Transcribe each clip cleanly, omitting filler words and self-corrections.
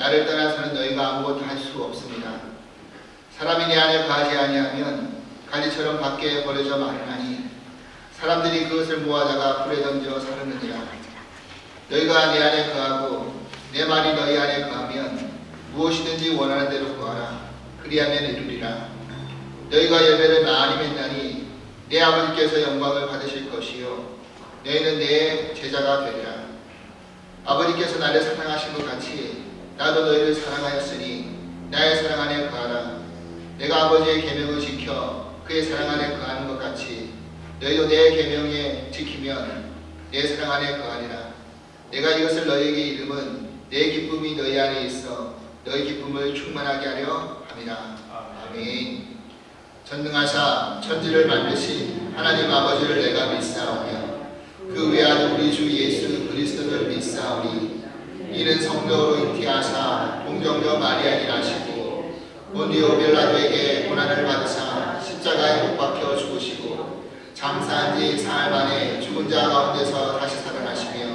나를 떠나서는 너희가 아무것도 할 수 없습니다. 사람이 내 안에 거하지 아니하면 가지처럼 밖에 버려져 마르나니 사람들이 그것을 모아다가 불에 던져 사르느니라. 너희가 내 안에 거하고 내 말이 너희 안에 거하면 무엇이든지 원하는 대로 구하라. 그리하면 이루리라. 너희가 예배를 많이 맺나니 내 아버지께서 영광을 받으실 것이요 너희는 내 제자가 되리라. 아버지께서 나를 사랑하신 것 같이 나도 너희를 사랑하였으니 나의 사랑 안에 거하라. 내가 아버지의 계명을 지켜 그의 사랑 안에 거하는 것 같이 너희도 내 계명에 지키면 내 사랑 안에 거하리라. 내가 이것을 너희에게 이름은 내 기쁨이 너희 안에 있어 너희 기쁨을 충만하게 하려 함이라. 아멘. 전능하사 천지를 만드신 하나님 아버지를 내가 믿사오며 그 외아들 우리 주 예수 그리스도를 믿사오니 이는 성령으로 잉태하사 동정녀 마리아를 하시고 본디오 빌라도에게 고난을 받으사 십자가에 못 박혀 죽으시고 장사한 지 사흘 만에 죽은 자 가운데서 다시 살아나시며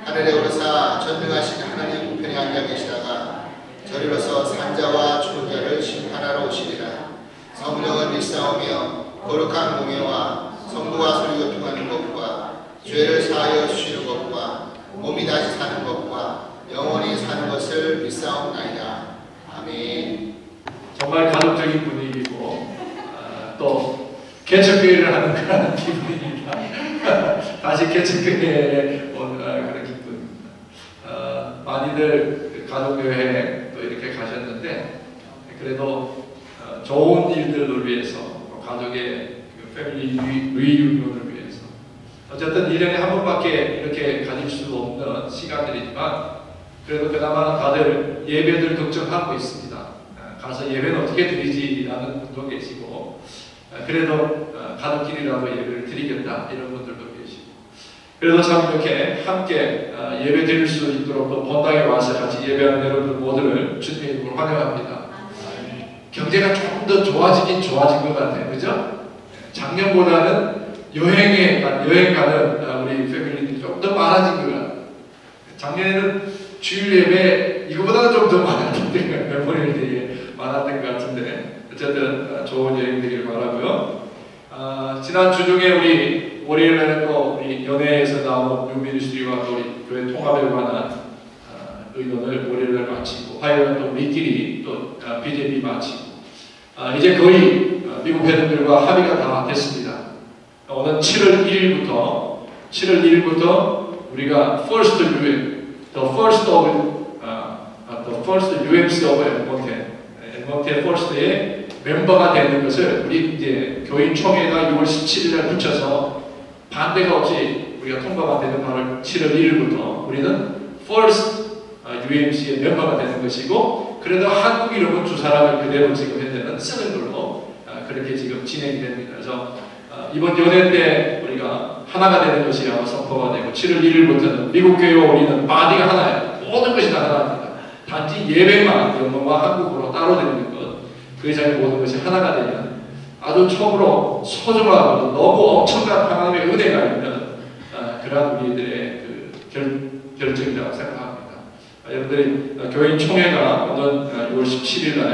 하늘에 오르사 전능하신 하나님 우편에 앉아 계시다가 저리로서 산자와 죽은 자를 심판하러 오시리라. 성령을 믿사오며 거룩한 공예와 성부와 소리교통하는 것과 죄를 사하여 주시는 것과 몸이 다시 사는 것과 영원히 사는 것을 믿사옵나이다. 아멘. 정말 가족적인 분위기고 또 개척교회를 하는 그런 기분입니다. 다시 개척교회에 온 그런 기분. 많이들 가족교회에 또 이렇게 가셨는데 그래도 좋은 일들을 위해서 가족의 패밀리 리유니온을 위해서 어쨌든 1년에 한 번밖에 이렇게 가질 수 없는 시간들이지만 그래도 그나마 다들 예배들 걱정하고 있습니다. 가서 예배는 어떻게 드리지라는 분도 계시고 그래도 가족끼리라도 예배를 드리겠다 이런 분들도 계시고 그래도 참 이렇게 함께 예배 드릴 수 있도록 또 본당에 와서 같이 예배하는 여러분들 모두를 주님의 이름으로 환영합니다. 경제가 조금 더 좋아지긴 좋아진 것 같아요. 그죠? 작년보다는 여행 가는 우리 패밀리들이 좀 더 많아진 것 같아요. 작년에는 주일 예배 이거보다는 좀 더 많았던 것 같아요. 멤버들이 되게 많았던 것 같은데 어쨌든 좋은 여행 되기를 바라고요. 지난 주 중에 우리 월요일에는 또 우리 연회에서 나온 뉴미니스트리와 우리 교회 통합에 관한 의논을 월요일에 마치고 화요일은 또 우리끼리 또 BJB 마치고 이제 거의 미국 회원들과 합의가 다 됐습니다. 오늘 7월 1일부터 우리가 First UM, the first UMC of 엘몬테 퍼스트의 멤버가 되는 것을 우리 이제 교인 총회가 6월 17일에 붙여서 반대가 없이 우리가 통과가 되는 7월 1일부터 우리는 First UMC의 멤버가 되는 것이고 그래도 한국 이름은 두 사람을 그대로 지금 현재는 쓰는 걸로 그렇게 지금 진행이 됩니다. 그래서 이번 연회 때 우리가 하나가 되는 것이 아마 선포가 되고 7월 1일부터는 미국 교회와 우리는 바디가 하나예요. 모든 것이 다 하나입니다. 단지 예배만 영어와 한국어로 따로 드리는 것 그 이상의 모든 것이 하나가 되면 아주 처음으로 소중하고 너무 엄청난 하나님의 은혜가 있는 그러한 우리들의 결정이라고 생각합니다. 여러분들이 교인 총회가 오늘 6월 17일 날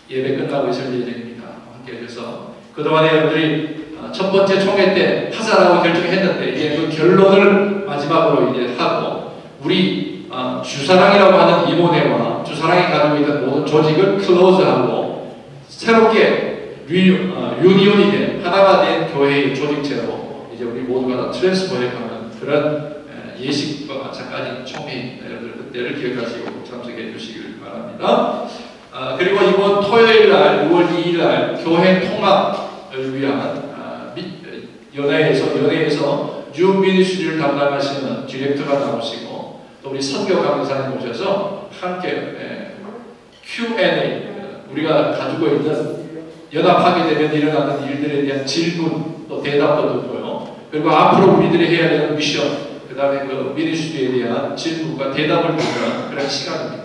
예배 끝나고 있을 예정입니다. 함께 해주셔서 그동안에 여러분들이 첫 번째 총회 때 하자라고 결정했는데 이제 그 결론을 마지막으로 이제 하고 우리 주사랑이라고 하는 임원회와 주사랑이 가지고 있는 모든 조직을 클로즈하고 새롭게 유니온이 된 하나가 된 교회의 조직체로 이제 우리 모두가 다 트랜스포해가는 그런 예식과 마찬가지 총회입니다. 여러분들 그때를 기억하시고 참석해 주시길 바랍니다. 그리고 이번 토요일 날 6월 2일 날 교회 통합을 위한 연회에서 뉴 미니스트리를 담당하시는 디렉터가 나오시고 또 우리 선교 강사님 오셔서 함께 Q&A 우리가 가지고 있는 연합하게 되면 일어나는 일들에 대한 질문 또 대답도 듣고요. 그리고 앞으로 우리들이 해야 되는 미션 그 다음에 그 미니스트리에 대한 질문과 대답을 듣는 그런 시간입니다.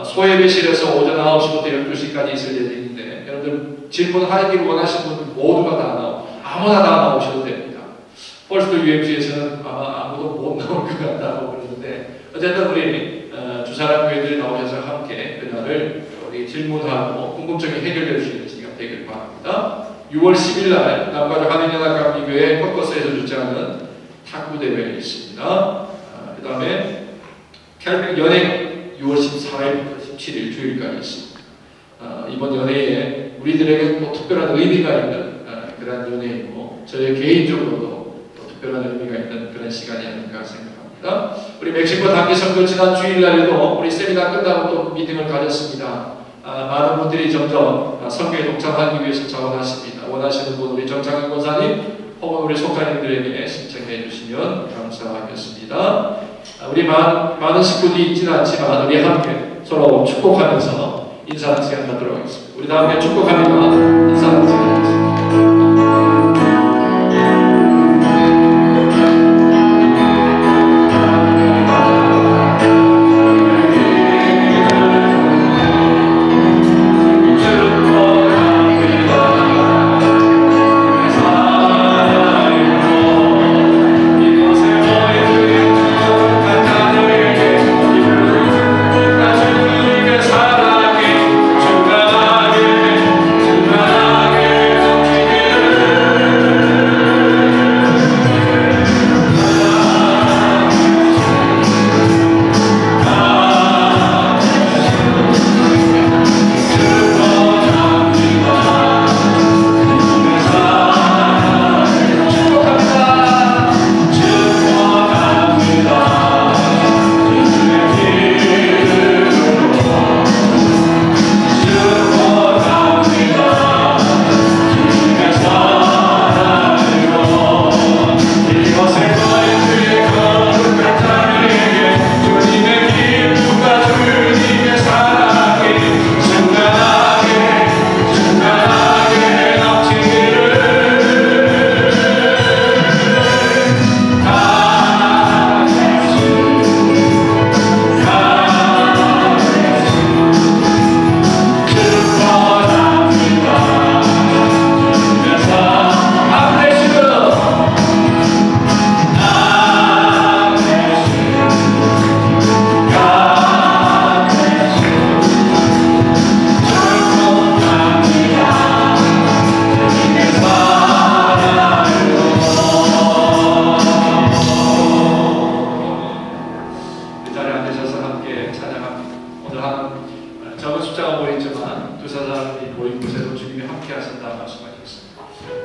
소예배실에서 오전 9시부터 12시까지 있을 예정인데 여러분들 질문하기를 원하시는 분들 모두가 다 아무나 다 나오셔도 됩니다. 퍼스트 UMC에서는 아마 아무도 못 나올 것 같다고 그러는데 어쨌든 우리 두 사람 교회들이 나오셔서 함께 그날을 우리 질문하고 궁금증이 해결될 수 있는 시간 되길 바랍니다. 6월 10일 날 남가주 한인연합감리교회 컷버스에서 주최하는 탁구 대회가 있습니다. 그 다음에 캘빈 연행 6월 14일부터 17일 주일까지 있습니다. 이번 연회에 우리들에게 또 특별한 의미가 있는 그런 연회이고 저희 개인적으로도 또 특별한 의미가 있는 그런 시간이 아닌가 생각합니다. 우리 멕시코 단기 선교 지난 주일날에도 우리 세미나 끝나고 또 미팅을 가졌습니다. 많은 분들이 점점 선교에 동참하기 위해서 자원하십니다. 원하시는 분 우리 정창근 권사님 혹은 우리 속사님들에게 신청해 주시면 감사하겠습니다. 우리 많은 식구들이 있지는 않지만 우리 함께 서로 축복하면서 인사하는 시간 갖도록 하겠습니다. 우리 다 함께 축복합니다. 인사하는 시간 갖겠습니다.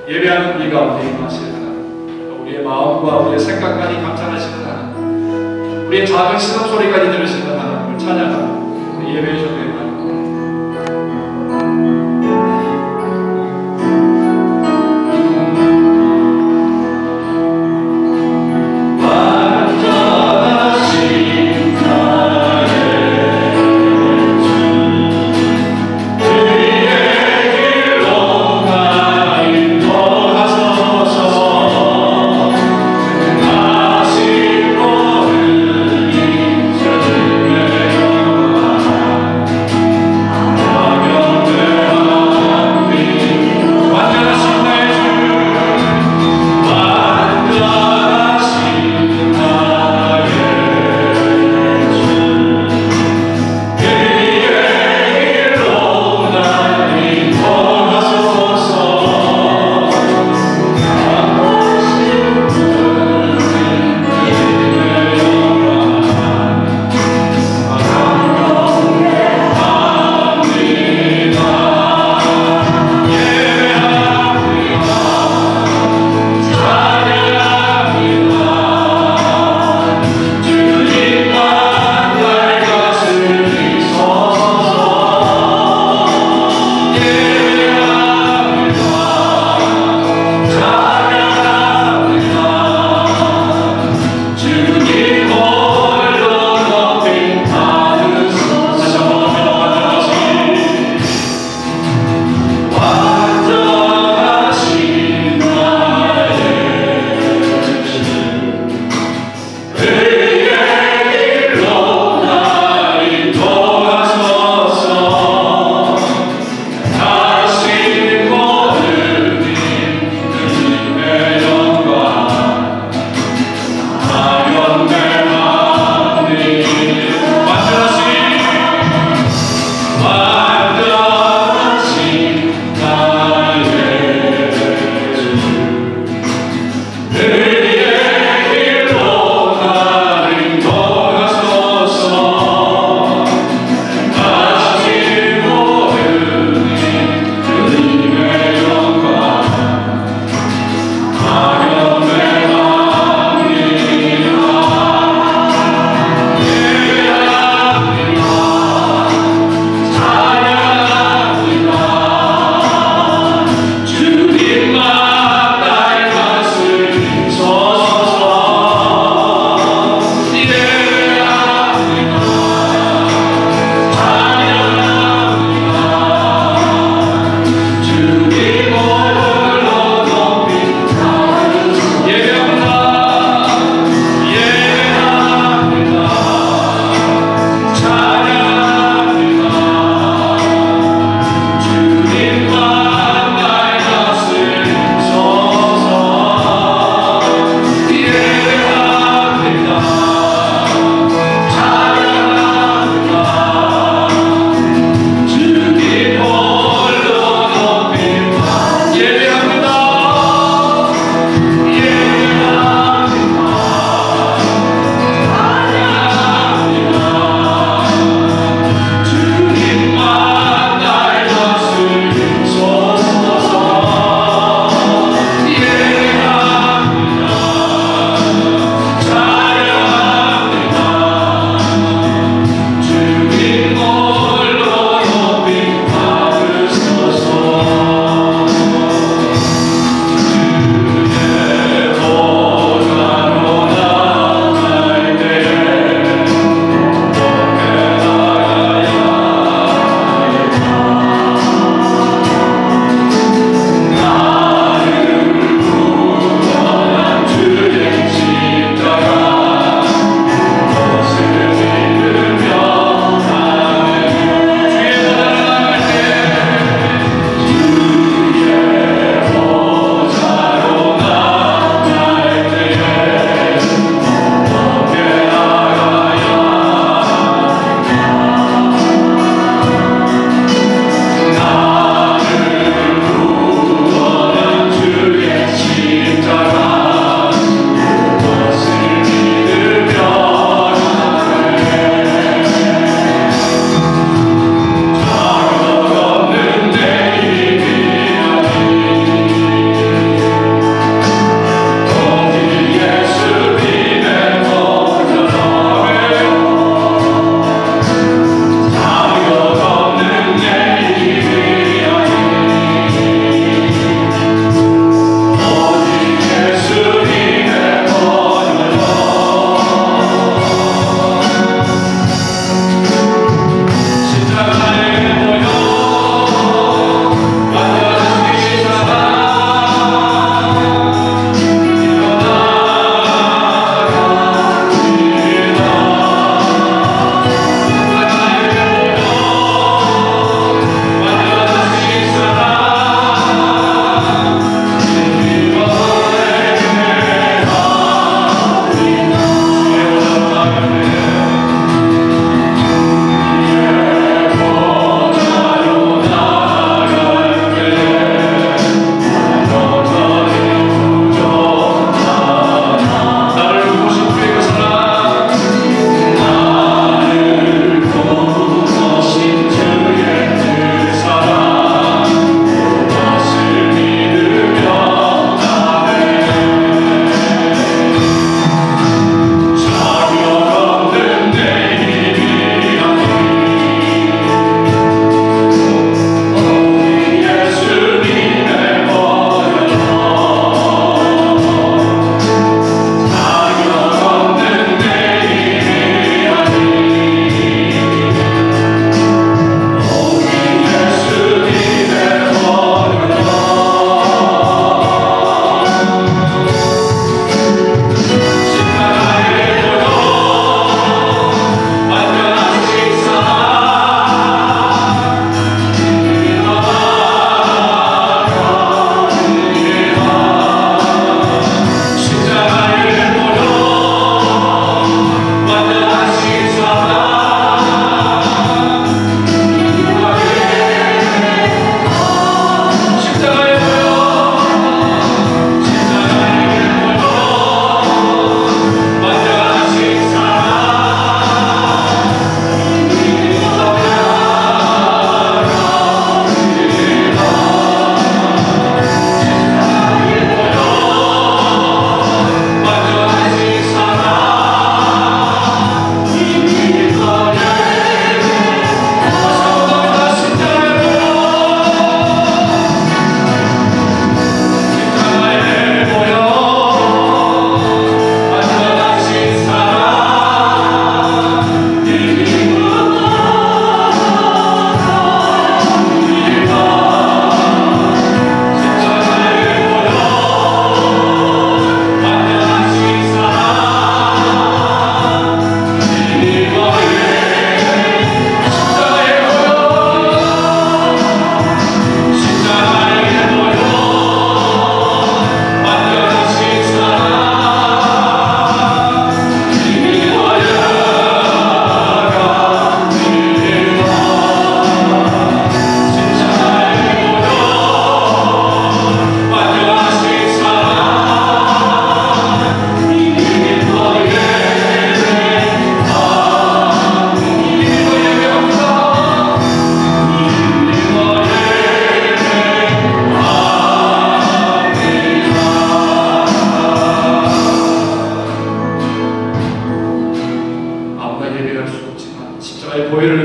예배하는 우리 가운데 임하시는 하나님, 우리의 마음과 우리의 생각까지 감찰하시는 하나님, 우리의 작은 신음소리까지 들으시는 하나님을 찬양하는 예배의 주님의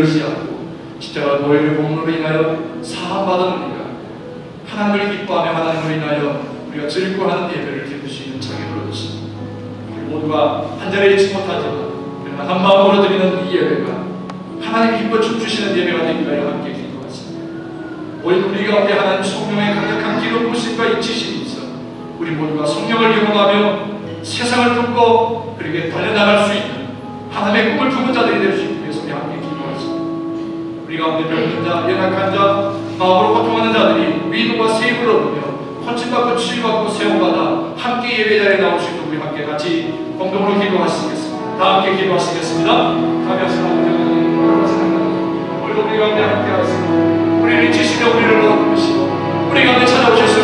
의지하고 십자가 보혈의 공로로 인하여 사함받은 우리가 하나님을 기뻐하며 하나님을 인하여 우리가 즐거워하는 예배를 드릴 수 있는 자격을 얻었습니다. 우리 모두가 한 자리에 있지 못하지만 그러나 한 마음으로 드리는 이 예배가 하나님 기뻐 춤추시는 예배가 되기 위하여 함께 기도하겠습니다. 오늘 우리 가운데 하나님 성령의 강력한 기름 부으심과 인치심이 있어 우리 모두가 성령을 경험하며 세상을 품고 그렇게 달려나갈 수 있는 하나님의 꿈을 품은 자들이 될 수 있기 위해서 우리 함께 기도하겠습니다. 우리 가운데 병든 자, 연약한 자, 마음으로 고통하는 자들이 위로와 세임을 얻으며 헌신받고 치유받고 세움받아 함께 예배자리에 나올 수 있도록 우리 함께 같이 공동으로 기도하시겠습니다. 다 함께 기도하시겠습니다. 가면서 오늘 우리 가운데 함께 하시고 우리를 지시며 우리를 도와주시고 우리 가운데 찾아오셔서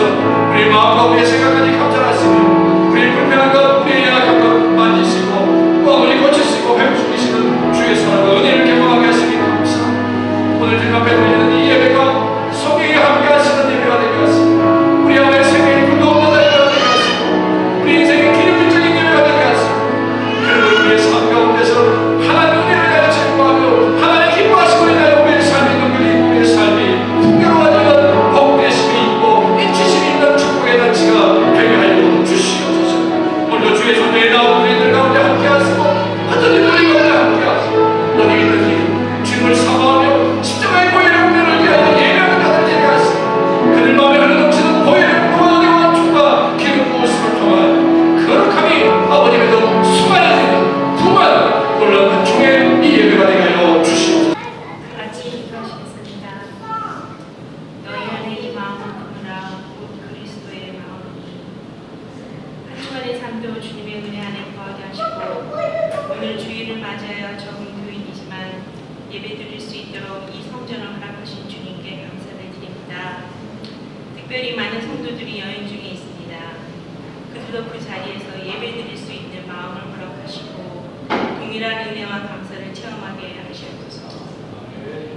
우리 마음과 우리의 생각까지 감찰하시며 우리의 불편한 것, 우리의 연약한 것 만지시고 또 우리 고치시고 회복시키시는 주의 사랑과 은혜를 경험하게 하시니 감사합니다. 오늘 등 앞에 드리는 이 예배가 성령이 함께 하시는 예배가 되게 하시고 우리 아버지의 생명이 불도 없는 예배가 되게 하시고 우리 인생의 기념적인 예배가 되게 하시고 그리고 우리의 삶 가운데서 하나님 은혜를 가져 즐거워하며 하나님 기뻐하시고 인하여 우리의 삶이 능력이 우리의 삶이 풍요로워지는 복되심이 있고 인치심이 있는 축복의 단치가 되게 하여 주시옵소서. 오늘도 주의 존재에 나온 우리들 가운데 함께 하시고 어떤 이들이 가운데 함께 하시고 어디 있든지 주님을 사모하며 십자가의 보혈의 은혜를 위하여 예배하는 자들 되게 하시고 그들 마음에 흘러넘치는 보혈의 구원의 원초가 기름 부으심을 통한 거룩함이 아버님에도 수많은 부만 놀라운 총의 이 예배가 되게 하여 주시옵소서. 같이 기도하시겠습니다. 너희 안에 이 마음을 품으라 곧 그리스도의 마음이니 한 주간의 삶도 주님의 은혜 안에 거하게 하시고 오늘 주일을 맞이하여 적은 교인이지만 예배드릴 수 있도록 이 성전을 허락하신 주님께 감사를 드립니다. 특별히 많은 성도들이 여행 중에 있습니다. 그들도 그 자리에서 예배드릴 수 있는 마음을 허락하시고 동일한 은혜와 감사를 체험하게 하시옵소서.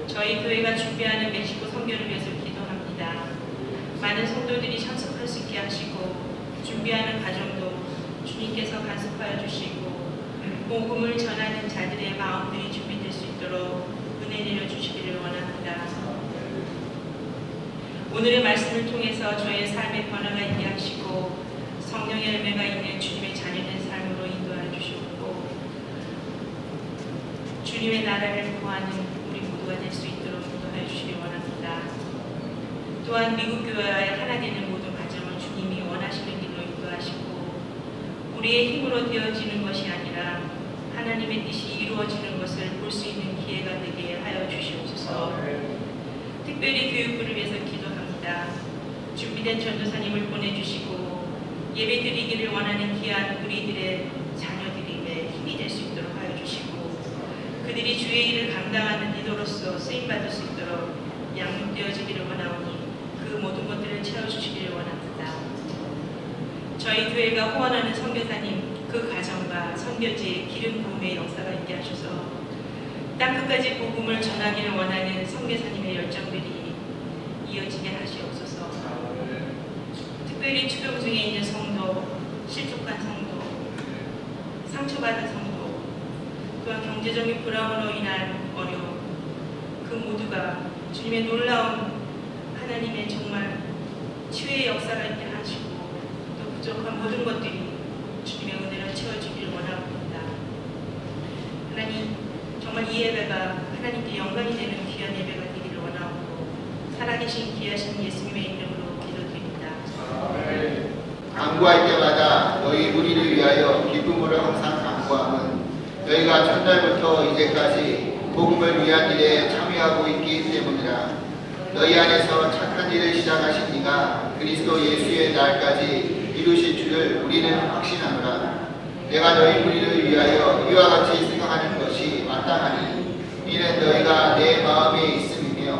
저희 교회가 준비하는 멕시코 선교를 위해서 기도합니다. 많은 성도들이 참석할 수 있게 하시고 준비하는 과정도 주님께서 간섭하여 주시고 복음을 전하는 자들의 마음들이 준비될 수 있도록 은혜 내려주시기를 원합니다. 오늘의 말씀을 통해서 저의 삶의 변화가 있게 하시고 성령의 열매가 있는 주님의 자녀된 삶으로 인도하여 주시옵고 주님의 나라를 구하는 우리 모두가 될 수 있도록 인도하여 주시기 원합니다. 또한 미국 교회와의 하나 되는 모든 과정을 주님이 원하시는 길로 인도하시고 우리의 힘으로 되어지는 것이 아니라 하나님의 뜻이 이루어지는 것을 볼 수 있는 기회가 되게 하여 주시옵소서. 특별히 교육부를 위해서 기도합니다. 준비된 전도사님을 보내주시고 예배드리기를 원하는 귀한 우리들의 자녀들에게 힘이 될 수 있도록 하여 주시고 그들이 주의 일을 감당하는 리더로서 쓰임받을 수 있도록 양육되어지기를 원하오니 그 모든 것들을 채워주시기를 원합니다. 저희 교회가 후원하는 선교사님 그 가정과 선교지의 기름 부음의 역사가 있게 하셔서 땅끝까지 복음을 전하기를 원하는 선교사님의 열정들이 이어지게 하시옵소서. 특별히 추경 중에 있는 성도, 실족한 성도, 상처받은 성도, 또한 경제적인 불황으로 인한 어려움, 그 모두가 주님의 놀라운 하나님의 정말 치유의 역사가 있게 하시고 또 부족한 모든 것들이 주님의 은혜를 채워주기를 원합니다. 하나님, 정말 이 예배가 하나님께 영광이 되는 귀한 예배가 되기를 원하고 살아계신 귀하신 예수님의 이름으로 기도드립니다. 간구할 때마다 너희 무리를 위하여 기쁨으로 항상 간구함은 너희가 첫날부터 이제까지 복음을 위한 일에 참여하고 있기 때문이라. 너희 안에서 착한 일을 시작하신 이가 그리스도 예수의 날까지 이루실 줄을 우리는 확신하노라. 내가 너희 무리를 위하여 이와 같이 생각하는 것이 마땅하니 이는 너희가 내 마음에 있음이며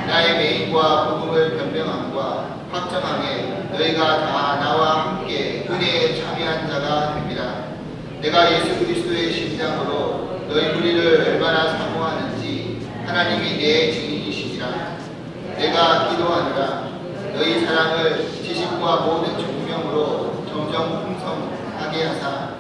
나의 맹인과 복음을 변명함과 확정함에 너희가 다 나와 함께 은혜에 참여한 자가 됩니다. 내가 예수 그리스도의 심장으로 너희 무리를 얼마나 사모하는지 하나님이 내 증인이시니라. 내가 기도하노라. 너희 사랑을 지식과 모든 총명으로 점점 풍성하게 하사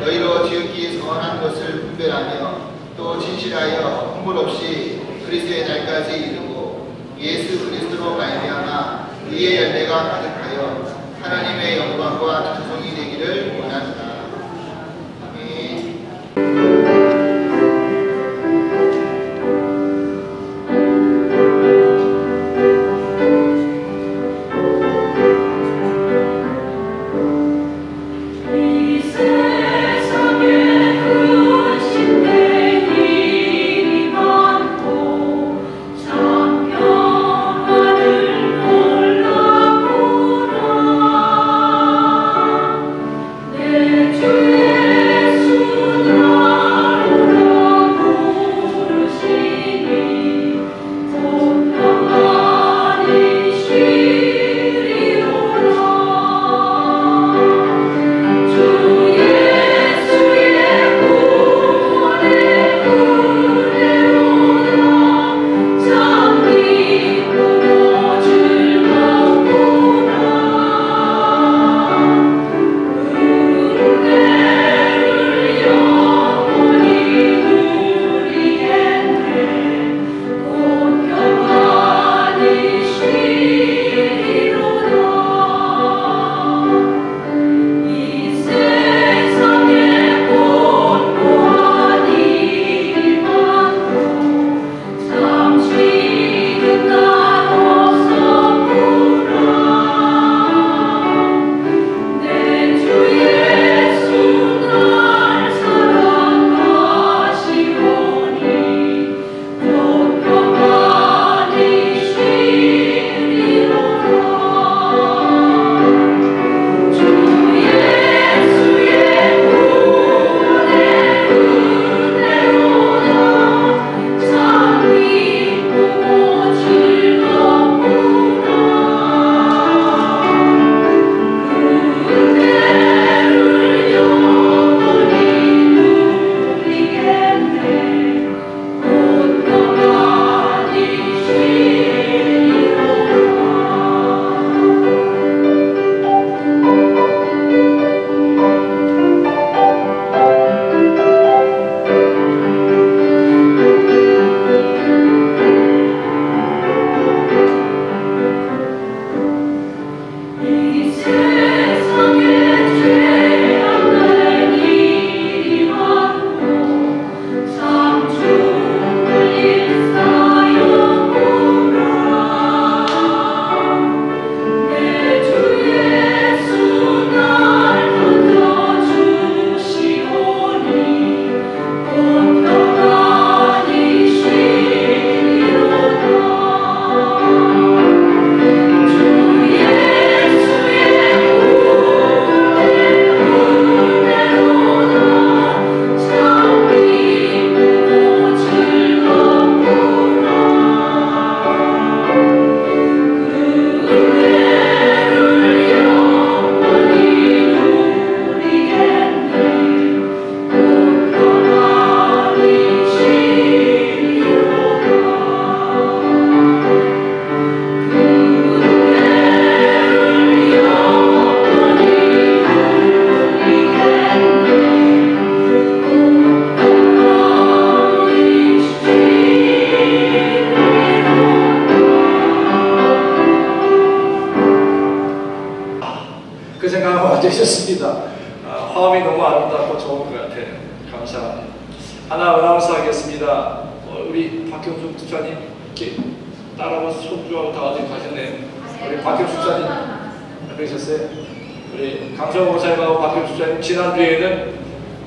너희로 지극히 선한 것을 분별하며 또 진실하여 hum물 없이 그리스도의 날까지 이르고 예수 그리스도로 말미암아 의의 열매가 가득하여 하나님의 영광과 찬송이 되기를 원한다. 아멘. 그 생각하고 앉으셨습니다. 화음이 너무 아름답고 좋은 것 같아요. 감사합니다. 하나 아나운서 하겠습니다. 우리 박경숙 집사님 이렇게 따라와서 손주하고 다 어디 가셨네요. 우리 박경숙 집사님 그러셨어요? 우리 강성호 목사님하고 박경숙 집사님 지난주에는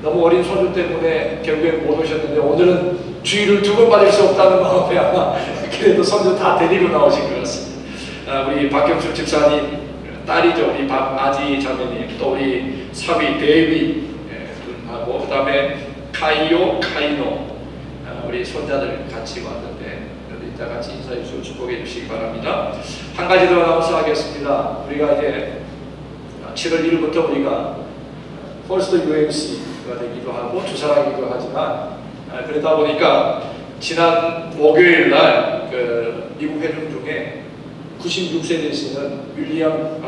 너무 어린 손주 때문에 결국엔 못 오셨는데 오늘은 주의를 두고 빠질 수 없다는 마음에 아마 그래도 손주 다 데리고 나오신 것 같습니다. 우리 박경숙 집사님 딸이죠. 우리 박아지 자매님, 또 우리 사위 대위 분하고 그 다음에 카이오, 카이노 우리 손자들 같이 왔는데 이따 같이 인사해 주시고 축복해 주시기 바랍니다. 한 가지 더 나눠서 하겠습니다. 우리가 이제 7월 1일부터 우리가 퍼스트 UMC가 되기도 하고 주사라기도 하지만 그러다 보니까 지난 목요일 날 그 미국 회중 중에 96세 되시는 윌리엄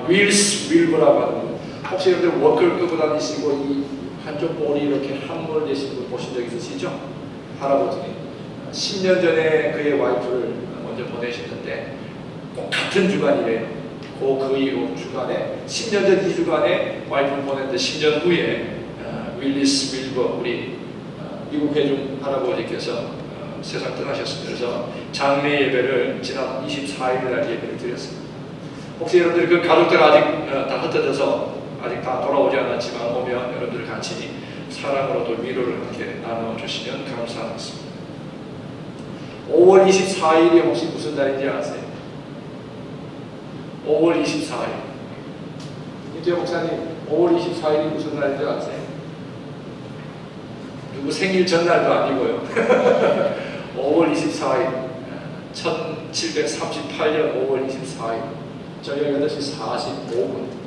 윌스 윌버라고 하는 분, 혹시 여러분들 워크를 끄고 다니시고 이 한쪽 볼이 이렇게 함몰되신 분 보신 적 있으시죠? 할아버지 10년 전에 그의 와이프를 먼저 보내셨는데 꼭 같은 주간이래요. 그 이후 주간에 10년 전 이 주간에 와이프를 보냈는데 10년 후에 윌리스 윌버 우리 미국 회중 할아버지께서 세상 떠나셨습니다. 그래서 장례 예배를 지난 24일 날 예배를 드렸습니다. 혹시 여러분들이 그 가족들 아직 다 흩어져서 아직 다 돌아오지 않았지만 오면 여러분들 같이 사랑으로도 위로를 이렇게 나눠주시면 감사하겠습니다. 5월 24일이 혹시 무슨 날인지 아세요? 5월 24일. 이태 목사님, 5월 24일이 무슨 날인지 아세요? 누구 생일 전날도 아니고요. 5월 24일, 1738년 5월 24일, 저녁 8시 45분.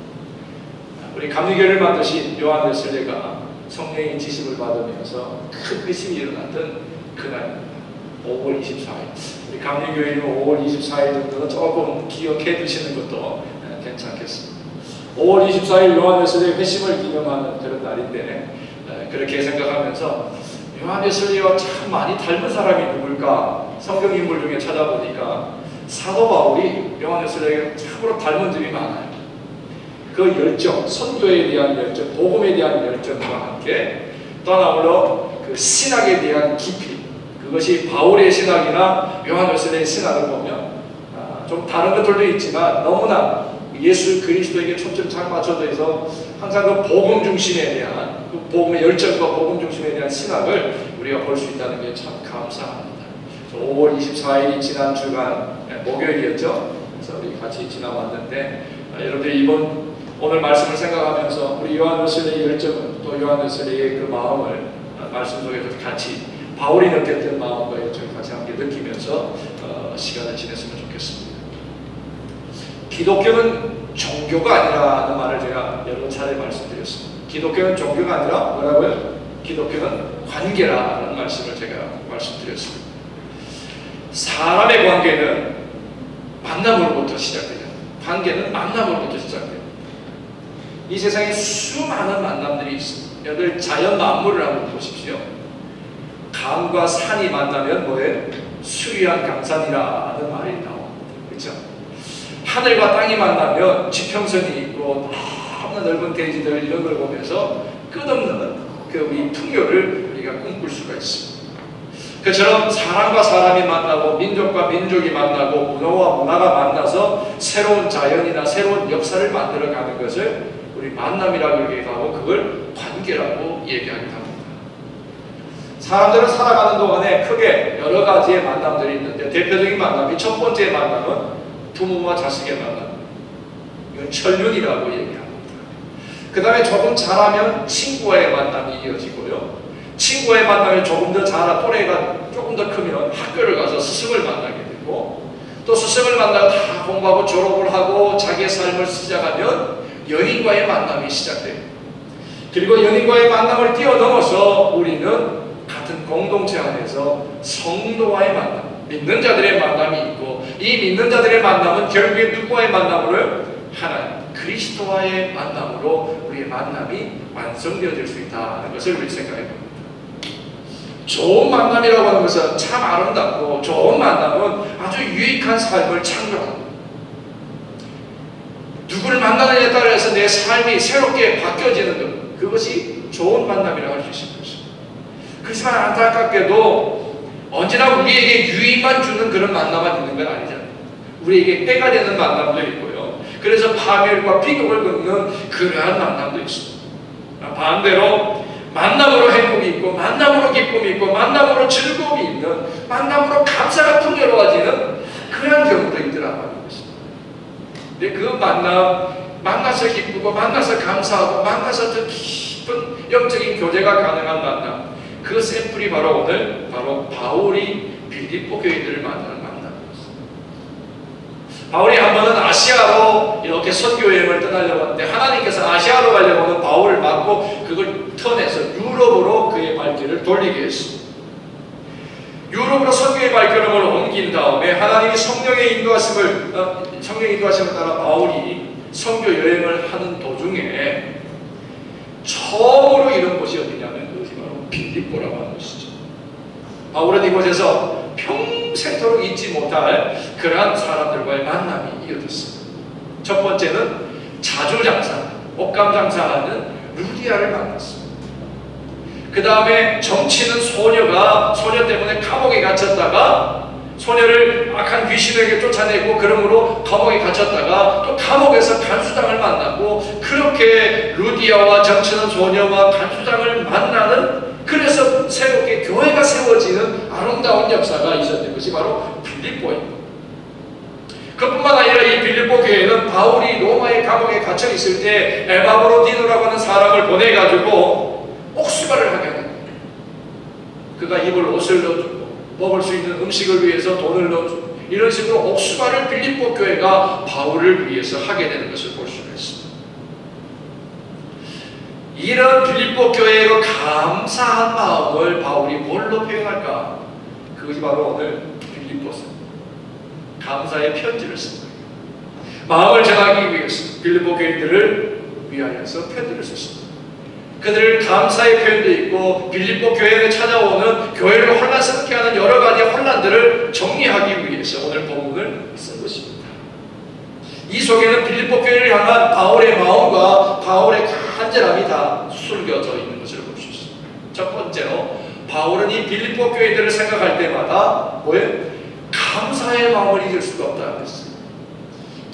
우리 감리교를 만드신 요한 웨슬레가 성령의 지식을 받으면서 큰 의심이 일어났던 그날입니다. 5월 24일. 우리 감리교회는 5월 24일 정도는 조금 기억해 두시는 것도 괜찮겠습니다. 5월 24일 요한 웨슬레의 회심을 기념하는 그런 날인데 그렇게 생각하면서 요한 웨슬레와 참 많이 닮은 사람이 누굴까 성경 인물 중에 찾아보니까 사도 바울이 요한 웨슬레에게 참으로 닮은 점이 많아요. 그 열정, 선교에 대한 열정, 복음에 대한 열정과 함께 또 하나로 그 신학에 대한 깊이, 그것이 바울의 신학이나 요한 웨슬레의 신학을 보면 좀 다른 것들도 있지만 너무나 예수 그리스도에게 초점 잘 맞춰져 있어 항상 그 복음 중심에 대한 그 복음의 열정과 복음 중심에 대한 신학을 우리가 볼 수 있다는 게 참 감사합니다. 5월 24일이 지난 주간 목요일이었죠. 그래서 우리 같이 지나왔는데 여러분들 오늘 말씀을 생각하면서 우리 요한 웨슬레의 열정은 또 요한 웨슬레의 그 마음을 말씀 속에서 같이 바울이 느꼈던 마음과 열정을 같이 함께 느끼면서 시간을 지냈으면 좋겠습니다. 기독교는 종교가 아니라는 말을 제가 여러 차례 말씀드렸습니다. 기독교는 종교가 아니라 뭐라고요? 기독교는 관계라는 말씀을 제가 말씀드렸습니다. 사람의 관계는 만남으로부터 시작돼요. 관계는 만남으로부터 시작돼요. 이 세상에 수많은 만남들이 있습니다. 여러분 자연 만물을 한번 보십시오. 강과 산이 만나면 뭐예요? 수리한 강산이라는 말이 나옵니다. 그렇죠? 하늘과 땅이 만나면 지평선이 있고 너무나 넓은 대지들 이런 걸 보면서 끝없는 그 우리 풍요를 우리가 꿈꿀 수가 있습니다. 그처럼 사람과 사람이 만나고 민족과 민족이 만나고 문화와 문화가 만나서 새로운 자연이나 새로운 역사를 만들어가는 것을 우리 만남이라고 얘기하고 그걸 관계라고 얘기하기도 합니다. 사람들은 살아가는 동안에 크게 여러 가지의 만남들이 있는데 대표적인 만남이 첫 번째 만남은 부모와 자식의 만남. 이건 천륜이라고 얘기합니다. 그 다음에 조금 자라면 친구와의 만남이 이어지고요. 친구와의 만남이 조금 더 자라 또래가 조금 더 크면 학교를 가서 스승을 만나게 되고 또 스승을 만나고 다 공부하고 졸업을 하고 자기의 삶을 시작하면 연인과의 만남이 시작돼요. 그리고 연인과의 만남을 뛰어넘어서 우리는 같은 공동체 안에서 성도와의 만남, 믿는 자들의 만남이 있고 이 믿는 자들의 만남은 결국에 누구와의 만남으로? 하나님, 그리스도와의 만남으로 우리의 만남이 완성되어질 수 있다는 것을 우리 생각해 봅니다. 좋은 만남이라고 하는 것은 참 아름답고 좋은 만남은 아주 유익한 삶을 창조합니다. 누구를 만나느냐에 따라서 내 삶이 새롭게 바뀌어지는 것, 그것이 좋은 만남이라고 할 수 있습니다. 그렇지만 안타깝게도 언제나 우리에게 유익만 주는 그런 만남만 있는 건 아니잖아요. 우리에게 때가 되는 만남도 있고요. 그래서 파멸과 비극을 겪는 그러한 만남도 있습니다. 반대로 만남으로 행복이 있고 만남으로 기쁨이 있고 만남으로 즐거움이 있는 만남으로 감사가 풍요로워지는 그런 경우도 있더라고 하는 것입니다. 근데 그 만나서 기쁘고 만나서 감사하고 만나서 더 깊은 영적인 교제가 가능한 만남, 그 샘플이 바로 오늘 바로 바울이 빌립보 교인들을 만나는 만남이었습니다. 바울이 한 번은 아시아로 이렇게 선교 여행을 떠나려고 하는데 하나님께서 아시아로 가려고 하는 바울을 막고 그걸 턴해서 유럽으로 그의 발길을 돌리게 했습니다. 유럽으로 선교의 발걸음을 옮긴 다음에 하나님이 성령의 인도하심을 따라 바울이 선교 여행을 하는 도중에 처음으로 이런 곳이 어디냐면 그것이 바로 빌립보라고 하는 것이죠. 바울은 이곳에서 평생토록 잊지 못할 그러한 사람들과의 만남이 이어졌습니다. 첫 번째는 자주장사, 옷감장사하는 루디아를 만났습니다. 그 다음에 정치는 소녀 때문에 감옥에 갇혔다가 소녀를 악한 귀신에게 쫓아내고 그러므로 감옥에 갇혔다가 또 감옥에서 간수장을 만나고 그렇게 루디아와 정치는 소녀와 간수장을 만나는, 그래서 새롭게 교회가 세워지는 아름다운 역사가 있었던 것이 바로 빌립보입니다. 그뿐만 아니라 이 빌립보 교회는 바울이 로마의 감옥에 갇혀 있을 때 에바브로디노라고 하는 사람을 보내가지고 옥수발을 하게 하는 거예요. 그가 입을 옷을 넣어주고 먹을 수 있는 음식을 위해서 돈을 넣어주고 이런 식으로 옥수발을 빌립보 교회가 바울을 위해서 하게 되는 것을 볼 수가 있습니다. 이런 빌립보 교회로 감사한 마음을 바울이 뭘로 표현할까? 그것이 바로 오늘 빌립보서 감사의 편지를 쓴 거예요. 마음을 전하기 위해서 빌립보 교인들을 위하여서 편지를 썼습니다. 그들을 감사의 표현도 있고 빌립보 교회에 찾아오는 교회를 혼란스럽게 하는 여러 가지 혼란들을 정리하기 위해서 오늘 본문을 쓴 것입니다. 이 속에는 빌립보 교회를 향한 바울의 마음과 바울의 간절함이 다 숨겨져 있는 것을 볼 수 있습니다. 첫 번째로 바울은 이 빌립보 교회들을 생각할 때마다 뭐예요? 감사의 마음을 잊을 수가 없다는 것입니다.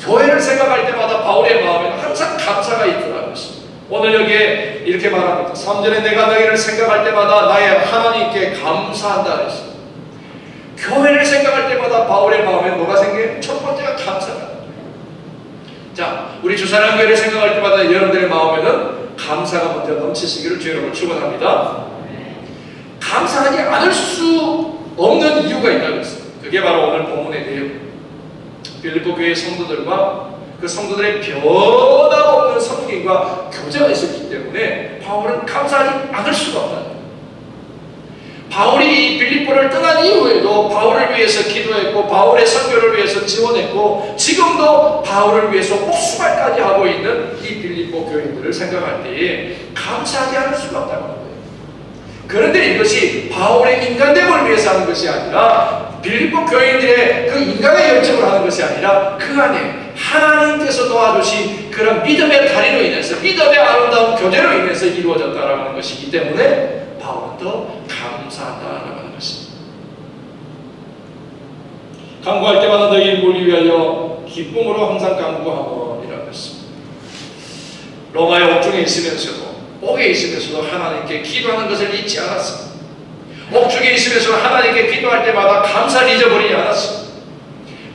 교회를 생각할 때마다 바울의 마음에는 항상 감사가 있더라는 것입니다. 오늘 여기에 이렇게 말합니다. 3절에 내가 너희를 생각할 때마다 나의 하나님께 감사한다 했습니다. 교회를 생각할 때마다 바울의 마음에 뭐가 생겨요? 첫 번째가 감사다. 자, 우리 주사랑교회를 생각할 때마다 여러분들의 마음에는 감사가 먼저 넘치시기를 주 여러분을 축원합니다. 감사하지 않을 수 없는 이유가 있다고 했습니다. 그게 바로 오늘 본문의 내용. 빌립보 교회 성도들과 그 성도들의 변함없는 섬김과 교제가 있었기 때문에 바울은 감사하지 않을 수가 없다는 거예요. 바울이 빌립보를 떠난 이후에도 바울을 위해서 기도했고 바울의 선교를 위해서 지원했고 지금도 바울을 위해서 옥수발까지 하고 있는 이 빌립보 교인들을 생각할 때에 감사하지 않을 수가 없다는 거예요. 그런데 이것이 바울의 인간됨을 위해서 하는 것이 아니라 빌립보 교인들의 그 인간의 열정을 하는 것이 아니라 그 안에 하나님께서 도와주신 그런 믿음의 다리로 인해서 믿음의 아름다운 교제로 인해서 이루어졌다라는 것이기 때문에 바울은 더 감사하다라고 하는 것입니다. 간구할 때마다 너희 일부를 위하여 기쁨으로 항상 간구하거니라고 했습니다. 로마의 옥중에 있으면서도 옥에 있으면서도 하나님께 기도하는 것을 잊지 않았습니다. 옥중에 있으면서 하나님께 기도할 때마다 감사를 잊어버리지 않았습니다.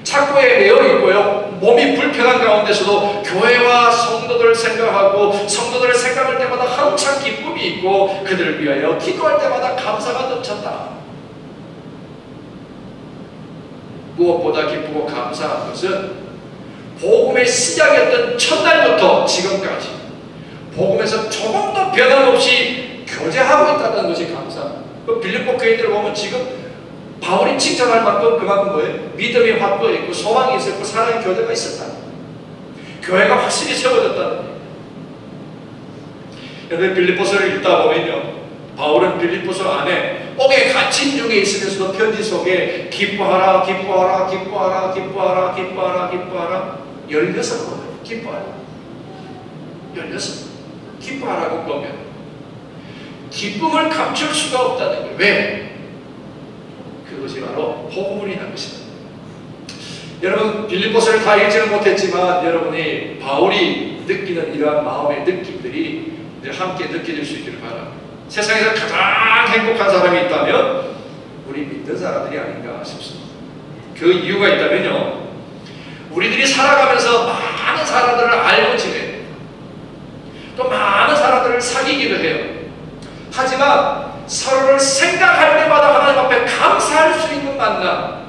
착고에 매여 있고요. 몸이 불편한 가운데서도 교회와 성도들을 생각하고 성도들을 생각할 때마다 항상 기쁨이 있고 그들을 위하여 기도할 때마다 감사가 넘쳤다. 무엇보다 기쁘고 감사한 것은 복음의 시작이었던 첫날부터 지금까지 복음에서 조금도 변함없이 교제하고 있다는 것이 감사합니다. 그 빌립보 교인들을 보면 지금 바울이 칭찬할 만큼 그만큼 뭐예요? 믿음이 확고해 있고 소망이 있었고 사랑의 교제가 있었다. 교회가 확실히 세워졌다는 거예요. 여러분 빌립보서를 읽다 보면요, 바울은 빌립보서 안에 옥에 갇힌 중에 있으면서도 편지 속에 기뻐하라 기뻐하라 기뻐하라 기뻐하라 기뻐하라 기뻐하라 16번 기뻐하라 16번 기뻐하라고 보면 기쁨을 감출 수가 없다는 거예요. 왜? 그것이 바로 복음을 인한 것입니다. 여러분 빌립보서를 다 읽지는 못했지만 여러분이 바울이 느끼는 이러한 마음의 느낌들이 함께 느껴질 수 있기를 바랍니다. 세상에서 가장 행복한 사람이 있다면 우리 믿는 사람들이 아닌가 싶습니다. 그 이유가 있다면요, 우리들이 살아가면서 많은 사람들을 알고 지내요. 또 많은 사람들을 사귀기도 해요. 하지만 서로를 생각할 때마다 하나님 앞에 감사할 수 있는 만남,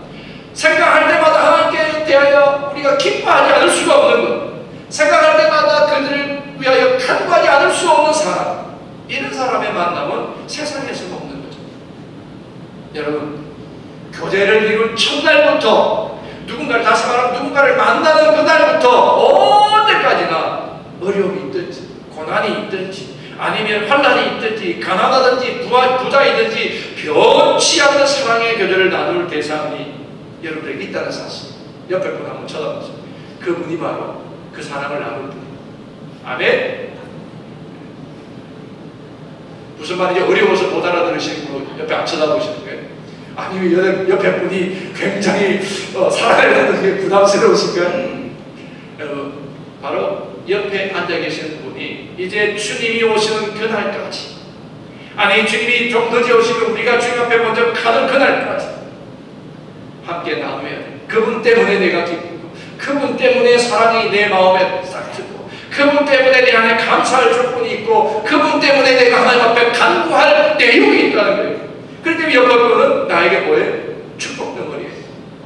생각할 때마다 하나님께 대하여 우리가 기뻐하지 않을 수가 없는 것, 생각할 때마다 그들을 위하여 간구하지 않을 수 없는 사람, 이런 사람의 만남은 세상에서 없는 거죠. 여러분, 교제를 이룬 첫날부터 누군가를, 다시 말하면 누군가를 만나는 그날부터 언제까지나 어려움이 있든지 고난이 있든지 아니면 환난이 있든지 가난하든지 부자이든지 변치 않는 사랑의 교제를 나눌 대상이 여러분에게 있다는 사실. 옆에 분 한번 쳐다보세요. 그분이 바로 그 사랑을 나눌 분. 아멘. 무슨 말인지 어려워서 못 알아들으시는 분 옆에 안 쳐다보시는 거예요? 아니면 옆에 분이 굉장히 사랑을 나누는 게 부담스러우신가요? 여러분, 바로 옆에 앉아 계시는 분이 이제 주님이 오시는 그날까지, 아니 주님이 좀 늦어 오시면 우리가 주님 앞에 먼저 가는 그날까지 함께 나눠야 돼. 그분 때문에 내가 기쁘고, 그분 때문에 사랑이 내 마음에 싹 트고, 그분 때문에 내 안에 감사할 조건이 있고, 그분 때문에 내가 하나님 앞에 간구할 내용이 있다는 거예요. 그렇기 때문에 옆에 분은 나에게 뭐예요? 축복 덩어리예요.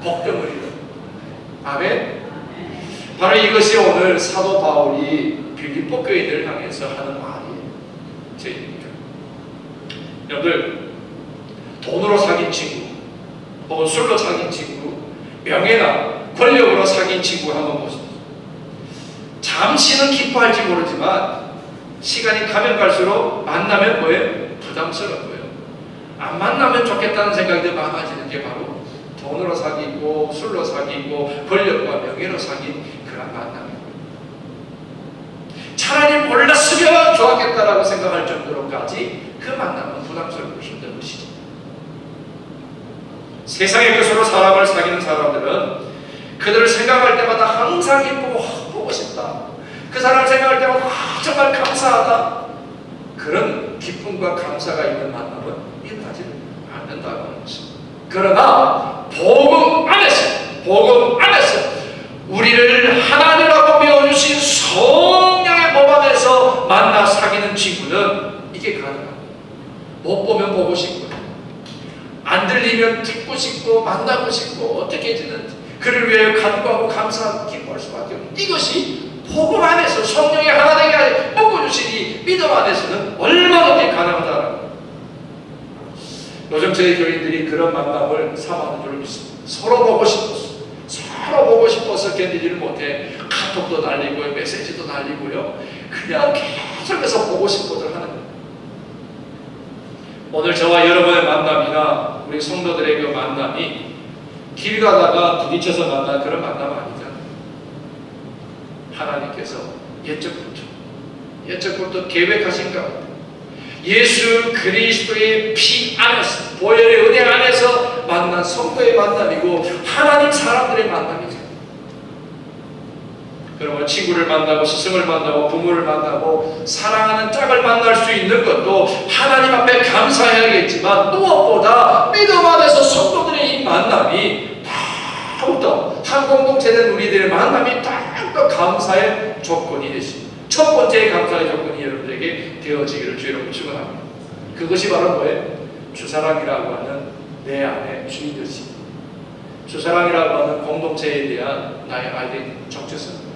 복 덩어리예요. 아멘. 바로 이것이 오늘 사도 바울이 빌립보 교회들을 향해서 하는 말이에요. 제 얘기입니다. 여러분들, 돈으로 사귄 친구, 혹은 술로 사귄 친구, 명예나 권력으로 사귄 친구 한번 보세요. 잠시는 기뻐할지 모르지만 시간이 가면 갈수록 만나면 뭐예요? 부담스러운 거예요. 안 만나면 좋겠다는 생각이 더 많아지는 게 바로 돈으로 사귀고 술로 사귀고 권력과 명예로 사귄 그런 만남이에요. 차라리 몰랐으면 좋았겠다라고 생각할 정도로까지 그 만남은 부담스럽고 힘든 것이죠. 세상의 것으로 사람을 사귀는 사람들은 그들을 생각할 때마다 항상 기쁘고 보고 싶다. 그 사람을 생각할 때마다 정말 감사하다. 그런 기쁨과 감사가 있는 만남은 일어나지를 않는다고 하는 것입니다. 그러나 복음 안에서 우리를 하나님이라고 배워주신 성령의 몸 안에서 만나 사귀는 친구는 이게 가능합니다. 못 보면 보고 싶고, 안 들리면 듣고 싶고, 만나고 싶고, 어떻게 지는지 그를 위해 간구하고 감사하고 기뻐할 수밖에 없는, 이것이 복음 안에서 성령이 하나 되게 묶어주시니 믿음 안에서는 얼마든지 가능하다라고. 요즘 저희 교인들이 그런 만남을 삼하는 줄 믿습니다. 서로 보고 싶어서 견디지를 못해 카톡도 날리고요, 메시지도 날리고요, 그냥 계속해서 보고 싶어들 하는 거예요. 오늘 저와 여러분의 만남이나 우리 성도들의 그 만남이 길 가다가 부딪혀서 만난 그런 만남 아니잖아요. 하나님께서 옛적부터 계획하신 가운데 예수 그리스도의 피 안에서, 보혈의 은혜 안에서 만난 성도의 만남이고 하나님 사람들의 만남이죠. 그러면 친구를 만나고 스승을 만나고 부모를 만나고 사랑하는 짝을 만날 수 있는 것도 하나님 앞에 감사해야겠지만, 무엇보다 믿음 안에서 성도들의 이 만남이 더욱더 한 공동체된 우리들의 만남이 더욱더 감사의 조건이 되십니다. 첫 번째 감사의 조건이 여러분에게 되어지기를 주의로 축원합니다. 그것이 바로 뭐예요? 주사랑이라고 하는 내 안에 주인되시, 주사랑이라고 하는 공동체에 대한 나의 아이덴티티, 정체성.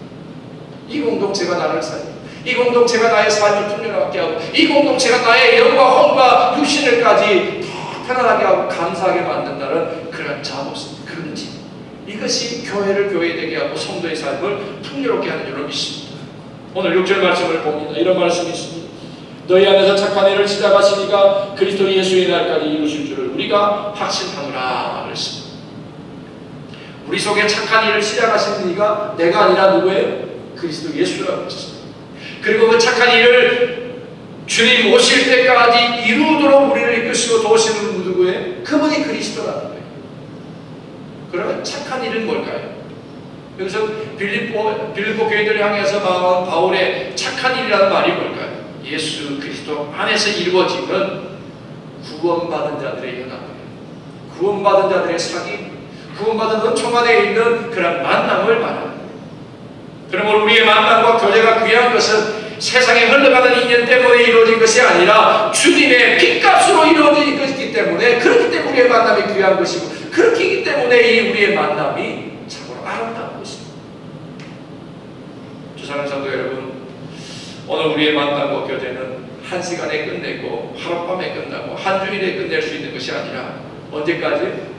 이 공동체가 나를 살리고, 이 공동체가 나의 삶을 풍요롭게 하고, 이 공동체가 나의 영과 혼과 육신을까지 편안하게 하고 감사하게 만든다는 그런 자부심, 그런 지, 이것이 교회를 교회되게 하고 성도의 삶을 풍요롭게 하는 줄로 믿습니다. 오늘 6절 말씀을 봅니다. 이런 말씀이 있습니다. 너희 안에서 착한 일을 시작하시니가 그리스도 예수의 날까지 이루실 줄을 우리가 확신하노라 그랬습니다. 우리 속에 착한 일을 시작하신 이가 내가 아니라 누구예요? 그리스도 예수라고 했습니다. 그리고 그 착한 일을 주님 오실 때까지 이루도록 우리를 이끄시고 도우시는 분은 누구예요? 그분이 그리스도라는 거예요. 그러면 착한 일은 뭘까요? 여기서 빌립보 교인들을 향해서 말한 바울의 착한 일이라는 말이 뭘까요? 예수 그리스도 안에서 이루어지는 구원받은 자들의 연합이에요. 구원받은 자들의 사귐, 구원받은 은총 안에 있는 그런 만남을 말합니다. 그러므로 우리의 만남과 교제가 귀한 것은 세상에 흘러가는 인연 때문에 이루어진 것이 아니라 주님의 핏값으로 이루어진 것이기 때문에, 그렇기 때문에 우리의 만남이 귀한 것이고, 그렇기 때문에 이 우리의 만남이 참으로 아름다운 것입니다. 주사랑하는 성도 여러분, 오늘 우리의 만남과 교제는 한 시간에 끝내고 하룻밤에 끝나고 한 주일에 끝낼 수 있는 것이 아니라 언제까지?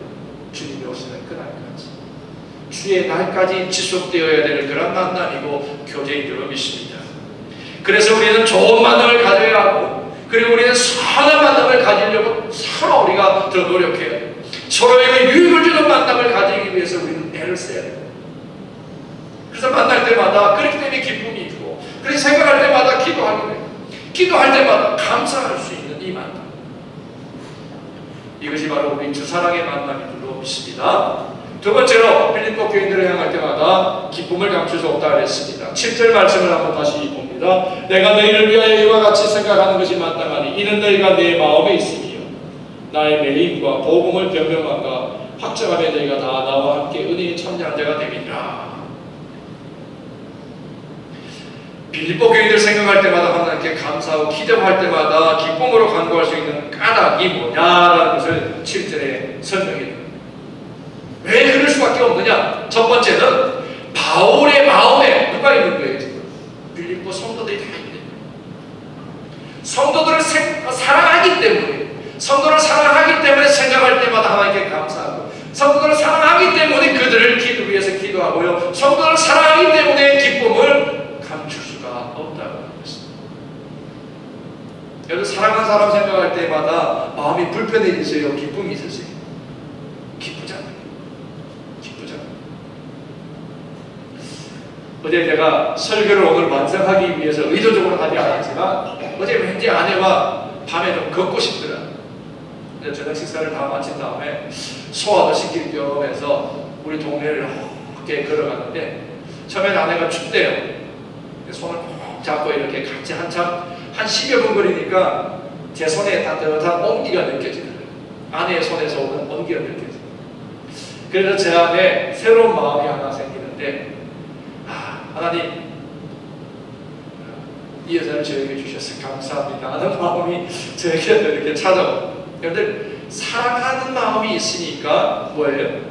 주님이 오시는 그날까지, 주의 날까지 지속되어야 되는 그런 만남이고 교제인 줄로 믿습니다. 그래서 우리는 좋은 만남을 가져야 하고, 그리고 우리는 선한 만남을 가지려고 서로 우리가 더 노력해야 돼요. 서로에게 유익을 주는 만남을 가지기 위해서 우리는 애를 써야 돼요. 그래서 만날 때마다 그렇기 때문에 기쁨이 있고, 그래서 생각할 때마다 기도하게 돼요. 기도할 때마다 감사할 수 있는 이 만남, 이것이 바로 우리 주사랑의 만남인 줄로 믿습니다. 두 번째로 빌립보 교인들을 향할 때마다 기쁨을 감출 수 없다 그랬습니다. 7절 말씀을 한번 다시 봅니다. 내가 너희를 위하여 이와 같이 생각하는 것이 마땅하니 이는 너희가 내 마음에 있으며 나의 매임과 복음을 변명함과 확정하며 너희가 다 나와 함께 은혜에 참여한 자가 됨이니라. 빌립보 교인들 생각할 때마다 하나님께 감사하고 기도할 때마다 기쁨으로 간구할 수 있는 까닭이 뭐냐라는 것을 7절에 설명해 줍니다. 왜 그럴 수밖에 없느냐? 첫 번째는 바울의 마음에 누가 있는 거예요? 빌립보 성도들이 다 있는 거예요. 성도들을 사랑하기 때문에, 성도를 사랑하기 때문에 생각할 때마다 하나님께 감사하고, 성도를 사랑하기 때문에 그들을 위해서 기도하고요, 성도를 사랑하기 때문에 기쁨을 감출 수가 없다고 하는 것입니다. 여러분, 사랑하는 사람 생각할 때마다 마음이 불편해지세요? 기쁨이 있으세요? 기쁘잖아요. 어제 제가 설교를 오늘 완성하기 위해서 의도적으로 하지 않았지만, 어제 왠지 아내와 밤에 좀 걷고 싶더라. 저녁 식사를 다 마친 다음에 소화도 시킬 겸 해서 우리 동네를 이렇게 걸어갔는데, 처음에는 아내가 춥대요. 손을 꼭 잡고 이렇게 같이 한참 한 10여 분 거리니까 제 손에 따뜻한 온기가 느껴지는 거예요. 아내의 손에서 오는 온기가 느껴져요. 그래서 제 안에 새로운 마음이 하나 생기는데, 하나님, 이 여자를 저에게 주셔서 감사합니다 하는 마음이 저에게 이렇게 찾아옵니다. 여러분들, 사랑하는 마음이 있으니까 뭐예요?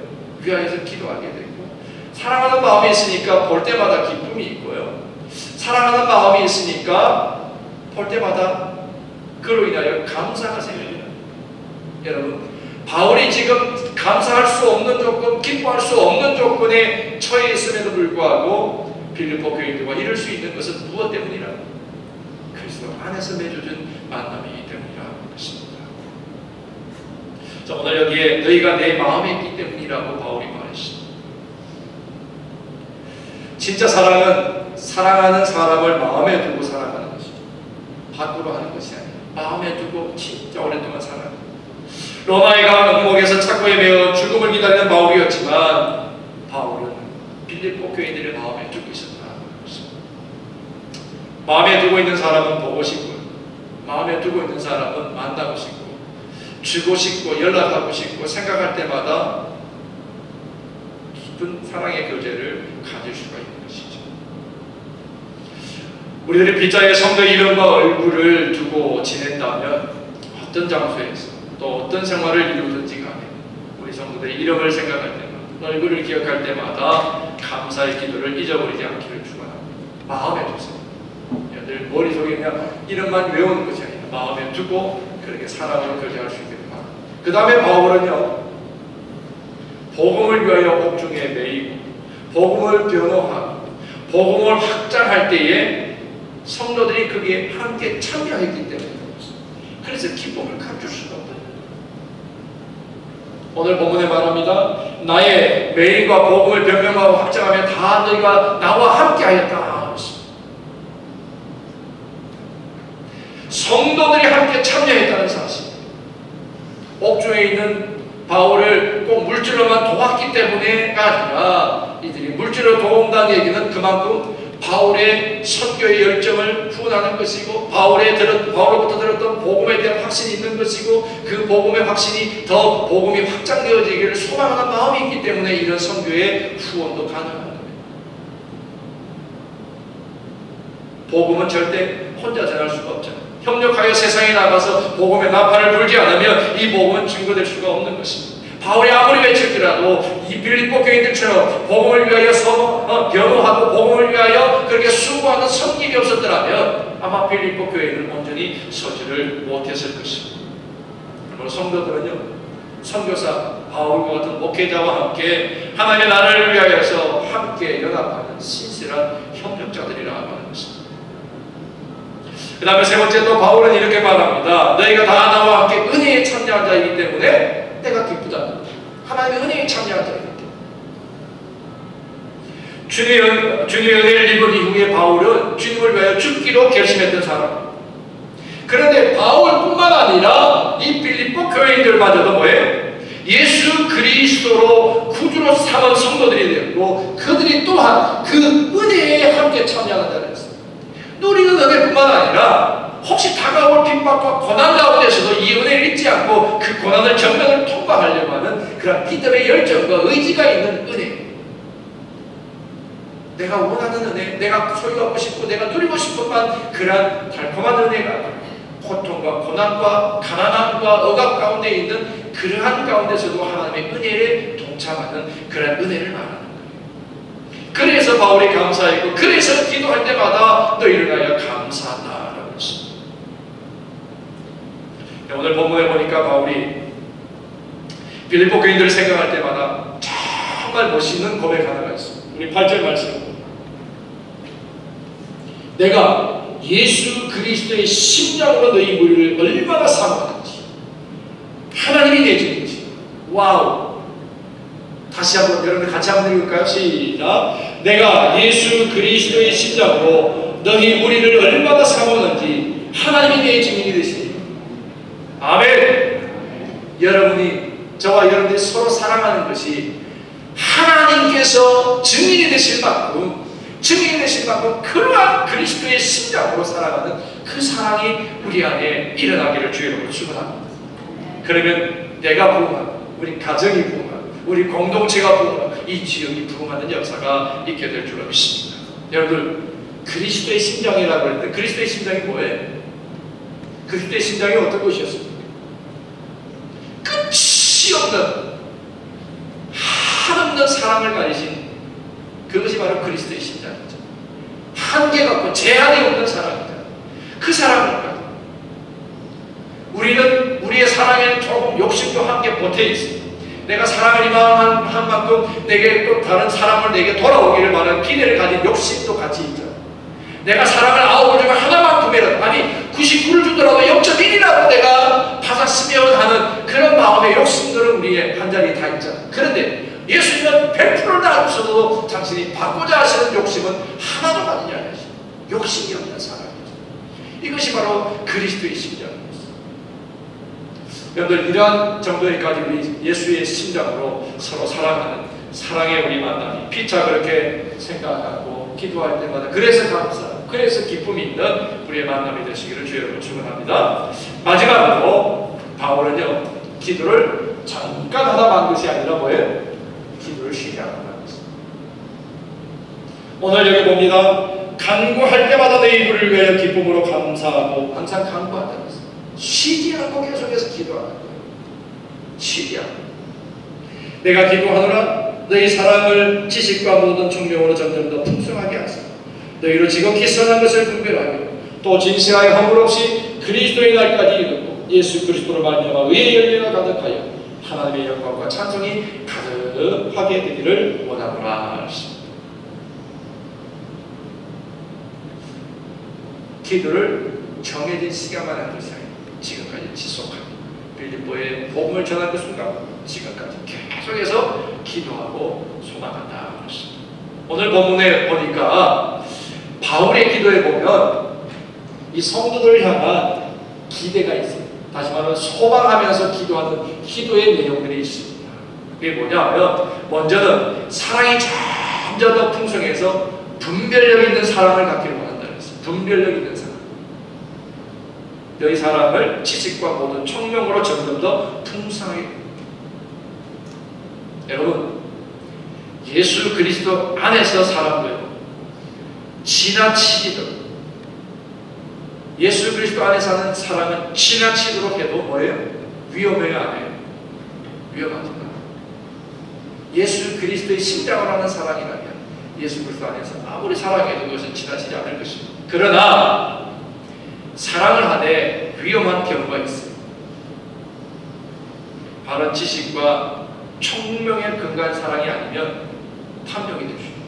위하여서 기도하게 되고, 사랑하는 마음이 있으니까 볼 때마다 기쁨이 있고요, 사랑하는 마음이 있으니까 볼 때마다 그로 인하여 감사가 생깁니다. 여러분, 바울이 지금 감사할 수 없는 조건, 기뻐할 수 없는 조건에 처해 있음에도 불구하고 빌립보 교인들과 이룰 수 있는 것은 무엇 때문이라? 그리스도 안에서 맺어준 만남이기 때문이라는 것입니다. 자, 오늘 여기에 너희가 내 마음에 있기 때문이라고 바울이 말했습니다. 진짜 사랑은 사랑하는 사람을 마음에 두고 사랑하는 것이죠. 밖으로 하는 것이 아니라 마음에 두고 진짜 오랫동안 사랑합니다. 로마의 강 응목에서 착고에 매어 죽음을 기다리는 바울이었지만, 바울은 빌립보 교인들의 마음에 두고 있었다는 것입니다. 마음에 두고 있는 사람은 보고 싶고, 마음에 두고 있는 사람은 만나고 싶고, 주고 싶고, 연락하고 싶고, 생각할 때마다 깊은 사랑의 교제를 가질 수가 있는 것이죠. 우리들이 빗자의 성도 이름과 얼굴을 두고 지낸다면 어떤 장소에서 또 어떤 생활을 이루든지 간에 우리 성도들의 이름을 생각할 때마다, 얼굴을 기억할 때마다 감사의 기도를 잊어버리지 않기를 축원합니다. 마음에 두세요. 여러분들 머릿속에 그냥 이름만 외우는 것이 아니라 마음에 두고 그렇게 사랑으로 교제할 수 있기를 바랍니다. 그 다음에 바울은요, 복음을 위하여 옥중에 매이고 복음을 변호하고 복음을 확장할 때에 성도들이 거기에 함께 참여했기 때문에 그래서 기쁨을 감출 수가 없다. 오늘 본문에 말합니다. 나의 매임과 복음을 변명하고 확장하며 다 너희가 나와 함께 하였다. 성도들이 함께 참여했다는 사실. 옥중에 있는 바울을 꼭 물질로만 도왔기 때문에가 아니라 이들이 물질로 도움다는 얘기는 그만큼 바울의 선교의 열정을 후원하는 것이고, 바울로부터 들었던 복음에 대한 확신이 있는 것이고, 그 복음의 확신이 더 복음이 확장되어지기를 소망하는 마음이 있기 때문에 이런 선교의 후원도 가능한 겁니다. 복음은 절대 혼자 전할 수가 없잖아요. 협력하여 세상에 나가서 복음의 나팔을 불지 않으면 이 복음은 증거될 수가 없는 것입니다. 바울이 아무리 외칠지라도 이 빌립보 교인들처럼 복음을 위하여 변호하고 복음을 위하여 그렇게 수고하는 성길이 없었더라면 아마 빌립보 교회는 온전히 서지를 못했을 것입니다. 그리고 성도들은요, 선교사 바울과 같은 목회자와 함께 하나님의 나라를 위하여서 함께 연합하는 신실한 협력자들이라고 하는 것입니다. 그 다음에 세 번째 또 바울은 이렇게 말합니다. 너희가 다 나와 함께 은혜에 참여한 자이기 때문에 내가 기쁘다. 하나님의 은혜에 참여한 자이기 때문에. 주님의 은혜를 입은 이후에 바울은 주님을 위하여 죽기로 결심했던 사람. 그런데 바울뿐만 아니라 이 필리포 교인들마저도 뭐예요? 예수 그리스도로 구주로 삼은 성도들이 되었고 그들이 또한 그 은혜에 함께 참여한다는 것입니다. 누리는 은혜뿐만 아니라 혹시 다가올 핍박과 고난 가운데서도 이 은혜를 잊지 않고 그 고난을 정면을 통과하려고 하는 그런 믿음의 열정과 의지가 있는 은혜. 내가 원하는 은혜, 내가 소유하고 싶고 내가 누리고 싶은 그런 달콤한 은혜가 고통과 고난과 가난함과 억압 가운데 있는 그러한 가운데서도 하나님의 은혜에 동참하는 그런 은혜를 말하는 거예요. 그래서 바울이 감사했고 그래서 기도할 때마다 너희를 위하여 감사하다라고 했습니다. 오늘 본문에 보니까 바울이 빌립보 교인들을 생각할 때마다 정말 멋있는 고백 하나가 있습니다. 우리 8절 말씀. 내가 예수 그리스도의 심장으로 너희 무리를 얼마나 사모하는지 하나님이 내 증인이지. 와우. 다시 한번 여러분 같이 한번 읽을까요? 시작. 내가 예수 그리스도의 심장으로 너희 무리를 얼마나 사모하는지 하나님이 내 증인이 되시니. 아멘. 여러분이 저와 여러분들이 서로 사랑하는 것이 하나님께서 증인이 되실 만큼 그러한 그리스도의 심장으로 살아가는 그 사랑이 우리 안에 일어나기를 주의로 축원합니다. 그러면 내가 부흥하고 우리 가정이 부흥하고 우리 공동체가 부흥하고 이 지역이 부흥하는 역사가 있게 될 줄로 믿습니다. 여러분들 그리스도의 심장이라고 했는데 그리스도의 심장이 뭐예요? 그리스도의 심장이 어떤 것이었습니까? 끝이 없는 한없는 사랑을 가지신 그것이 바로 그리스도의 심장이죠. 한계가 없고 제한이 없는 사랑이다. 그 사랑을 가지고 우리는 우리의 사랑에는 조금 욕심도 함께 보태 있습니다. 내가 사랑을 이만한 만큼 내게 또 다른 사람을 내게 돌아오기를 바라는 기대를 가진 욕심도 같이 있죠. 내가 사랑을 9을 주면 하나만큼이라도 아니 99를 주더라도 0.1이라도 내가 받았으면 하는 그런 마음의 욕심들은 우리의 한 자리에 다 있잖아요. 그런데 예수님은 100%를 다 주셔도 당신이 받고자 하시는 욕심은 하나도 가지지 않으시고 욕심이 없는 사랑이죠. 이것이 바로 그리스도의 심장입니다. 여러분들 이러한 정도에까지 우리 예수의 심장으로 서로 사랑하는 사랑의 우리 만남이 피차 그렇게 생각하고 기도할 때마다 그래서 감사하고 그래서 기쁨이 있는 우리의 만남이 되시기를 주여로 축원합니다. 마지막으로 바울은요 기도를 잠깐 하다 만 것이 아니라 뭐예요? 기도를 쉬지 않는다는 것입니다. 오늘 여기 봅니다. 간구할 때마다 내 이불을 위하여 기쁨으로 감사하고 항상 간구한다는 것입니다. 쉬지 않고 계속해서 기도하는 거예요. 쉬지 않고 내가 기도하노라 너희 사랑을 지식과 모든 총명으로 점점 더 풍성하게 하소서. 너희로 지극히 선한 것을 분별하며 또 진실하여 허물 없이 그리스도의 날까지 이르고 예수 그리스도로 말미암아 의의 열매가 가득하여 하나님의 영광과 찬송이 가득하게 되기를 원하노라. 기도를 정해진 시간만 한 것이 아니라 지금까지 지속합니다. 빌립보에 복음을 전한 그 순간 지금까지 계속해서 기도하고 소망한다. 오늘 본문에 보니까 바울의 기도에 보면 이 성도들을 향한 기대가 있어요. 다시 말하면 소망하면서 기도하는 기도의 내용들이 있습니다. 그게 뭐냐면 먼저는 사랑이 점점 더 풍성해서 분별력 있는 사랑을 갖기를 원한다는 것입니다. 분별력 있는 사랑. 너희 사랑을 지식과 모든 총명으로 점점 더 풍성하게. 여러분 예수 그리스도 안에서 사랑돼요. 지나치도록 예수 그리스도 안에서 하는 사랑은 지나치도록 해도 뭐예요? 위험해요? 안 해요? 위험하지 않아요. 예수 그리스도의 심장으로 하는 사랑이라면 예수 그리스도 안에서 아무리 사랑해도 그것은 지나치지 않을 것입니다. 그러나 사랑을 하되 위험한 경우가 있어요. 바른 지식과 총명에 근거한 사랑이 아니면 탐욕이 될 수 있습니다.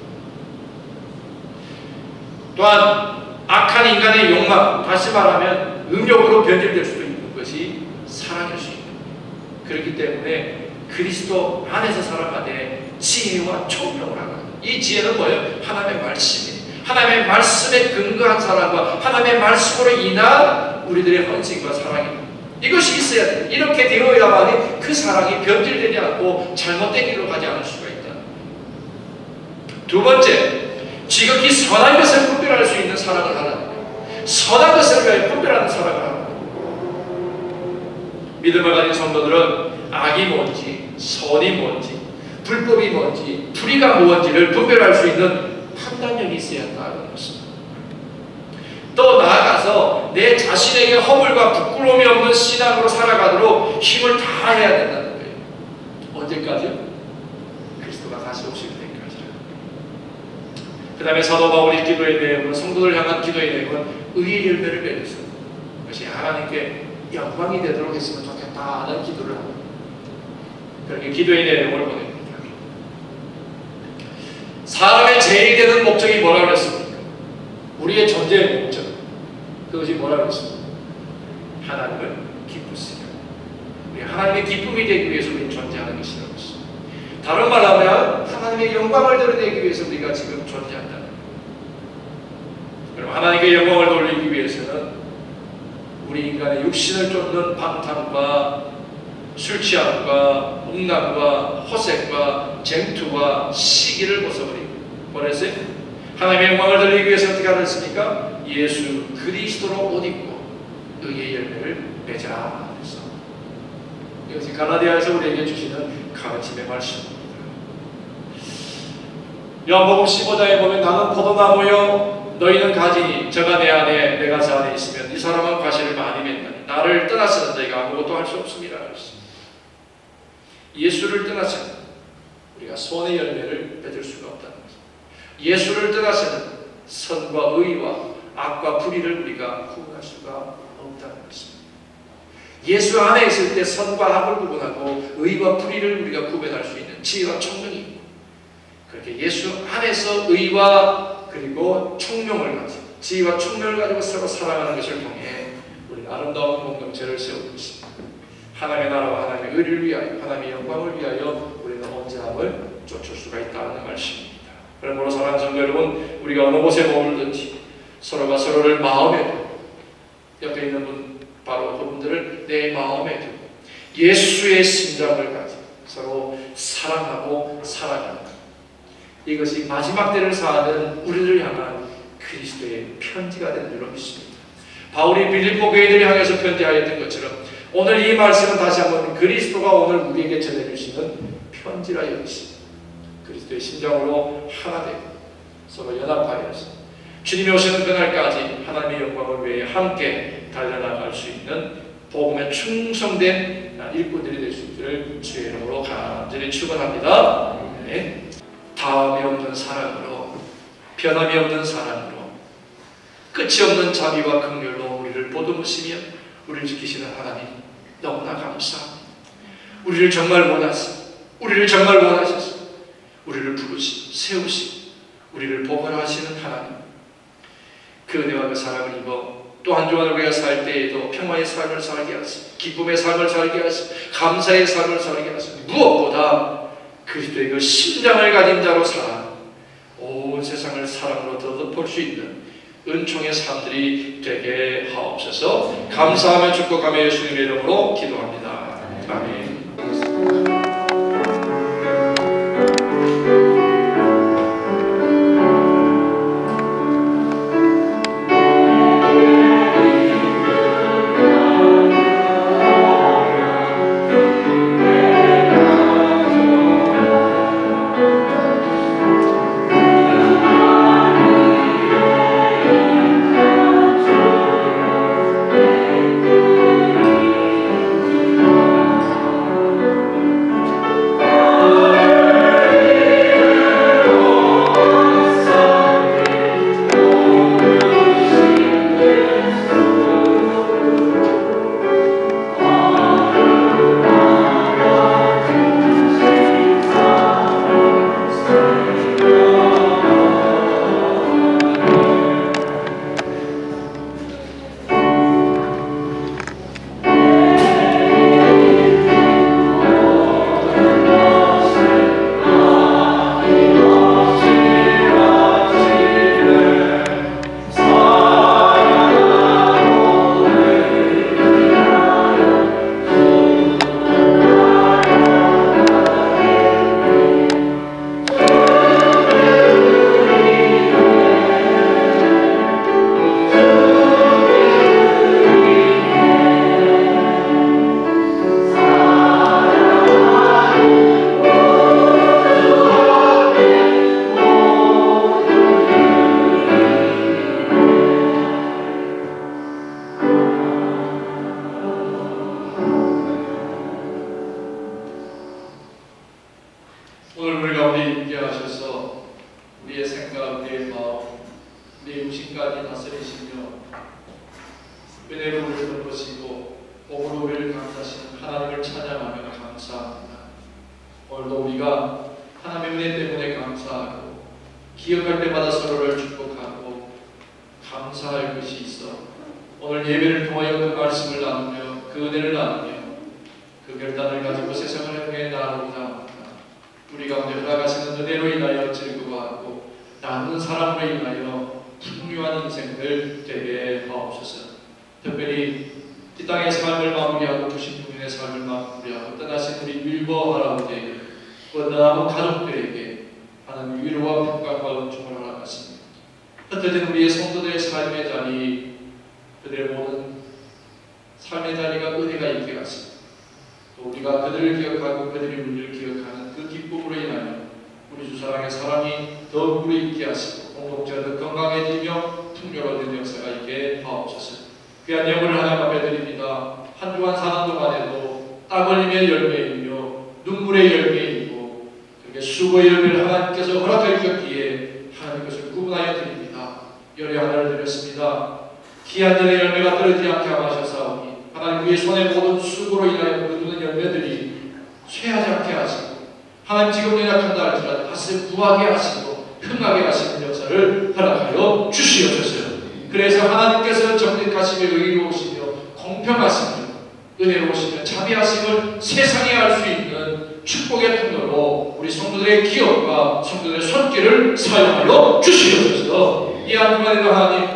또한 악한 인간의 욕망, 다시 말하면 음욕으로 변질될 수도 있는 것이 사랑일 수 있는 거예요. 그렇기 때문에 그리스도 안에서 살아가되 지혜와 총명을 하라. 이 지혜는 뭐예요? 하나님의 말씀이에요. 하나님의 말씀에 근거한 사랑과 하나님의 말씀으로 인한 우리들의 헌신과 사랑입니다. 이것이 있어야 돼요. 이렇게 되어야만이 그 사랑이 변질되지 않고 잘못된 길로 가지 않을 수가 있다. 두 번째, 지극히 선한 것을 분별할 수 있는 사랑을 하라. 선한 것을 위하여 분별하는 사랑을 하라. 믿음을 가진 성도들은 악이 뭔지, 선이 뭔지, 불법이 뭔지, 불의가 무엇인지를 분별할 수 있는 판단력이 있어야 한다는 것입니다. 또 나아가서 내 자신에게 허물과 부끄러움이 없는 신앙으로 살아가도록 힘을 다해야 된다는 거예요. 언제까지요? 그리스도가 다시 오실 때까지요. 그 다음에 사도 바울의 기도의 내용은, 성도들 향한 기도의 내용은 의의 열매를 맺어서 그것이 하나님께 영광이 되도록 했으면 좋겠다는 기도를 합니다. 그렇게 기도의 내용을 보냅니다. 사람의 제일 되는 목적이 뭐라고 그랬습니까? 우리의 존재의 목적, 그것이 뭐라고 그랬습니까? 하나님을 기쁘시게, 우리 하나님의 기쁨이 되기 위해서 우리는 존재하는 것이라고 했습니다. 다른 말로 하면 하나님의 영광을 드러내기 위해서 우리가 지금 존재한다는 거예요. 그럼 하나님의 영광을 돌리기 위해서는 우리 인간의 육신을 쫓는 방탕과 술 취함과 음란과 허색과 쟁투와 시기를 벗어버리고 뭐랬어요? 하나님의 영광을 돌리기 위해서 어떻게 하랬습니까? 예수 그리스도로 옷 입고 의의 열매를 맺으라 그랬어. 이것이 갈라디아에서 우리에게 주시는 가르침의 말씀입니다. 요한복음 15장에 보면 나는 포도나무요 너희는 가지니 저가 내 안에 내가 저 안에 있으면 이 사람은 과실을 많이 맺나니 나를 떠나서는 너희가 아무것도 할 수 없습니다. 예수를 떠나서는 우리가 선의 열매를 맺을 수가 없다는 것입니다. 예수를 떠나서는 선과 의와 악과 불의를 우리가 구분할 수가 없다는 것입니다. 예수 안에 있을 때 선과 악을 구분하고 의와 불의를 우리가 구별할 수 있는 지혜와 총명이, 그렇게 예수 안에서 의와 그리고 총명을 가지고 지혜와 총명을 가지고 서로 살아가는 것을 통해 우리는 아름다운 공동체를 세우고 있습니다. 하나님의 나라와 하나님의 의를 위하여, 하나님의 영광을 위하여 우리는 언제함을 쫓을 수가 있다는 말씀입니다. 그러므로 사랑하는 성도 여러분, 우리가 어느 곳에 머물든지 서로가 서로를 마음에 두고, 옆에 있는 분 바로 그분들을 내 마음에 두고 예수의 심장을 가지고 서로 사랑하고 살아가는 것, 이것이 마지막 때를 사는 우리를 향한 그리스도의 편지가 되는 줄로 믿습니다. 바울이 빌립보 교회들을 향해서 편지하였던 것처럼 오늘 이 말씀은 다시 한번 그리스도가 오늘 우리에게 전해주시는 편지라 여기십니다. 그리스도의 심장으로 하나 되고 서로 연합하여서 주님이 오시는 그날까지 하나님의 영광을 위해 함께 달려나갈 수 있는 복음에 충성된 일꾼들이 될 수 있기를 주의 이름으로 간절히 축원합니다. 네. 다음이 없는 사랑으로, 변함이 없는 사랑으로, 끝이 없는 자비와 긍휼로 우리를 보듬으시며 우리를 지키시는 하나님 너무나 감사합니다. 우리를 정말 원하시고 우리를 정말 원하셔서 우리를 부르시고 세우시고 우리를 보관하시는 하나님, 그 은혜와 그 사랑을 입어 또 한 주간을 우리가 살 때에도 평화의 삶을 살게 하시고 기쁨의 삶을 살게 하시고 감사의 삶을 살게 하시고 무엇보다 그리스도의 그 심장을 가진 자로 살아 온 세상을 사랑으로 덮을 수 있는 은총의 삶들이 되게 하옵소서. 감사하며 축복하며 예수님의 이름으로 기도합니다. 아멘. 하셔서 우리의 생각, 우리의 마음, 우리의 육신까지 다스리시며 은혜로 우리를 덮으시고 복으로 우리를 감싸시는 하나님을 찬양하며 감사합니다. 오늘도 우리가 하나님의 은혜 때문에 감사하고 기억할 때마다 서로를 축복하고 감사할 것이 있어 오늘 예배를 통하여 그 말씀을 나누며 그 은혜를 나누며 그 결단을 가지고 세상을 향해 나아가고자 합니다. 우리 가운데 허락하시는 은혜로 인하여 즐거워하고 나누는 사람으로 인하여 풍요한 인생들 되게 하옵소서. 특별히 이 땅의 삶을 마무리하고 96년의 삶을 마무리하고 떠나신 우리 윌버 할아버지에게 원나무 가족들에게 하나님 위로와 평강과 은총을 허락하십니다. 흩어진 우리의 성도들의 삶의 자리, 그들의 모든 삶의 자리가 은혜가 있게 하십니다. 또 우리가 그들을 기억하고 그들이 우리를 기억하는 그 기쁨으로 인하여 우리 주사랑의 사랑이 더욱 무르익게 하시고 공동체가 더 건강해지며 풍요로운 역사가 있게 하옵소서. 귀한 예물을 하나님 앞에 드립니다. 한 주간 사는 동안에도 땀 흘림의 열매이며 눈물의 열매이고 그렇게 수고의 열매를 하나님께서 허락해 주셨기에 하나님 것을 구분하여 드립니다. 열의 하나를 드렸습니다. 귀한 열의 열매가 떨어지지 않게 하셔서 하나님 우리의 손의 모든 수고로 인하여 거두는 열매들이 쇠하지 않게 하시고 하나님 지금 연약한다 할지라도 다시 구하게 하시고 흥하게 하시는 역사를 허락하여 주시옵소서. 그래서 하나님께서 정직하시며 의로우시며 공평하시며 은혜로우시며 자비하심을 세상에 알 수 있는 축복의 통로로 우리 성도들의 기업과 성도들의 손길을 사용하여 주시옵소서. 이 한 주간에도 하나님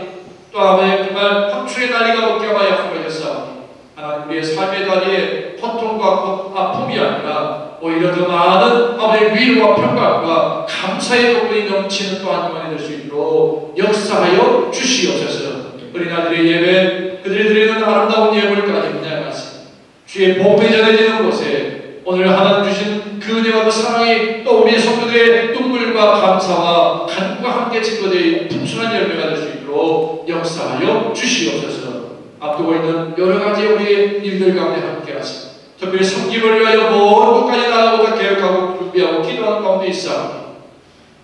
또 아버지 정말 합주의 날이가 없게 하여 하셨사오니 하나님 우리의 삶의 자리에 고통과 아픔이 아니라 오히려 더 많은 아버지의 위로와 평강과 감사의 복분이 넘치는 또 한 주간이 될 수 있도록 역사하여 주시옵소서. 어린아들의 예배 그들이 드리는 아름다운 예물까지 분양하시고 주의 복음이 전해지는 곳에 오늘 하나님 주신 그 은혜와 그 사랑이 또 우리 성도들의 눈물과 감사와 간구가 함께 증거되어 풍성한 열매가 될 수 있도록 역사하여 주시옵소서. 앞두고 있는 여러 가지 우리의 일들 가운데 함께 하시고 특별히 섬김을 위하여 먼 곳까지 나아가고자 계획하고 준비하고 기도하는 가운데 있사오니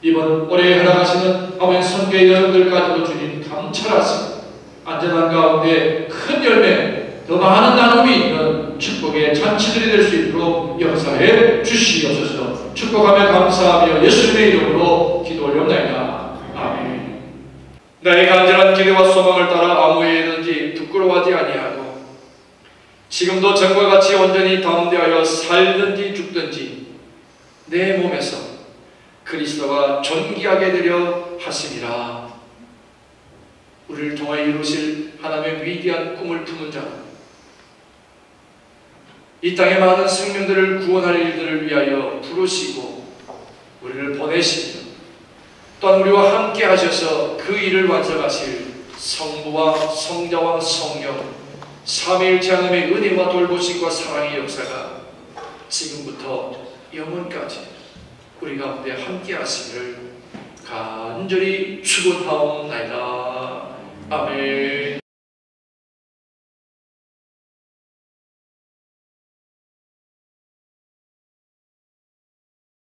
이번 올해 허락하시는 아버지 선교의 여정들까지도 주님 감찰하시고 안전한 가운데 큰 열매 더 많은 나눔이 있는 축복의 잔치들이 될 수 있도록 역사해 주시옵소서. 축복하며 감사하며 예수님의 이름으로 기도 올려옵나이다. 아멘. 나의 간절한 기대와 소망을 따라 아무 일이든지 부끄러워하지 아니하고 지금도 전과 같이 온전히 담대하여 살든지 죽든지 내 몸에서 그리스도가 존귀하게 되려 하심이라. 우리를 통하여 이루실 하나님의 위대한 꿈을 품은 자, 이 땅의 많은 생명들을 구원할 일들을 위하여 부르시고 우리를 보내시며 또한 우리와 함께 하셔서 그 일을 완성하실 성부와 성자와 성령 삼위일체 하나님의 은혜와 돌보심과 사랑의 역사가 지금부터 영원까지 우리 가운데 함께 하시기를 간절히 축원하옵나이다. 아멘.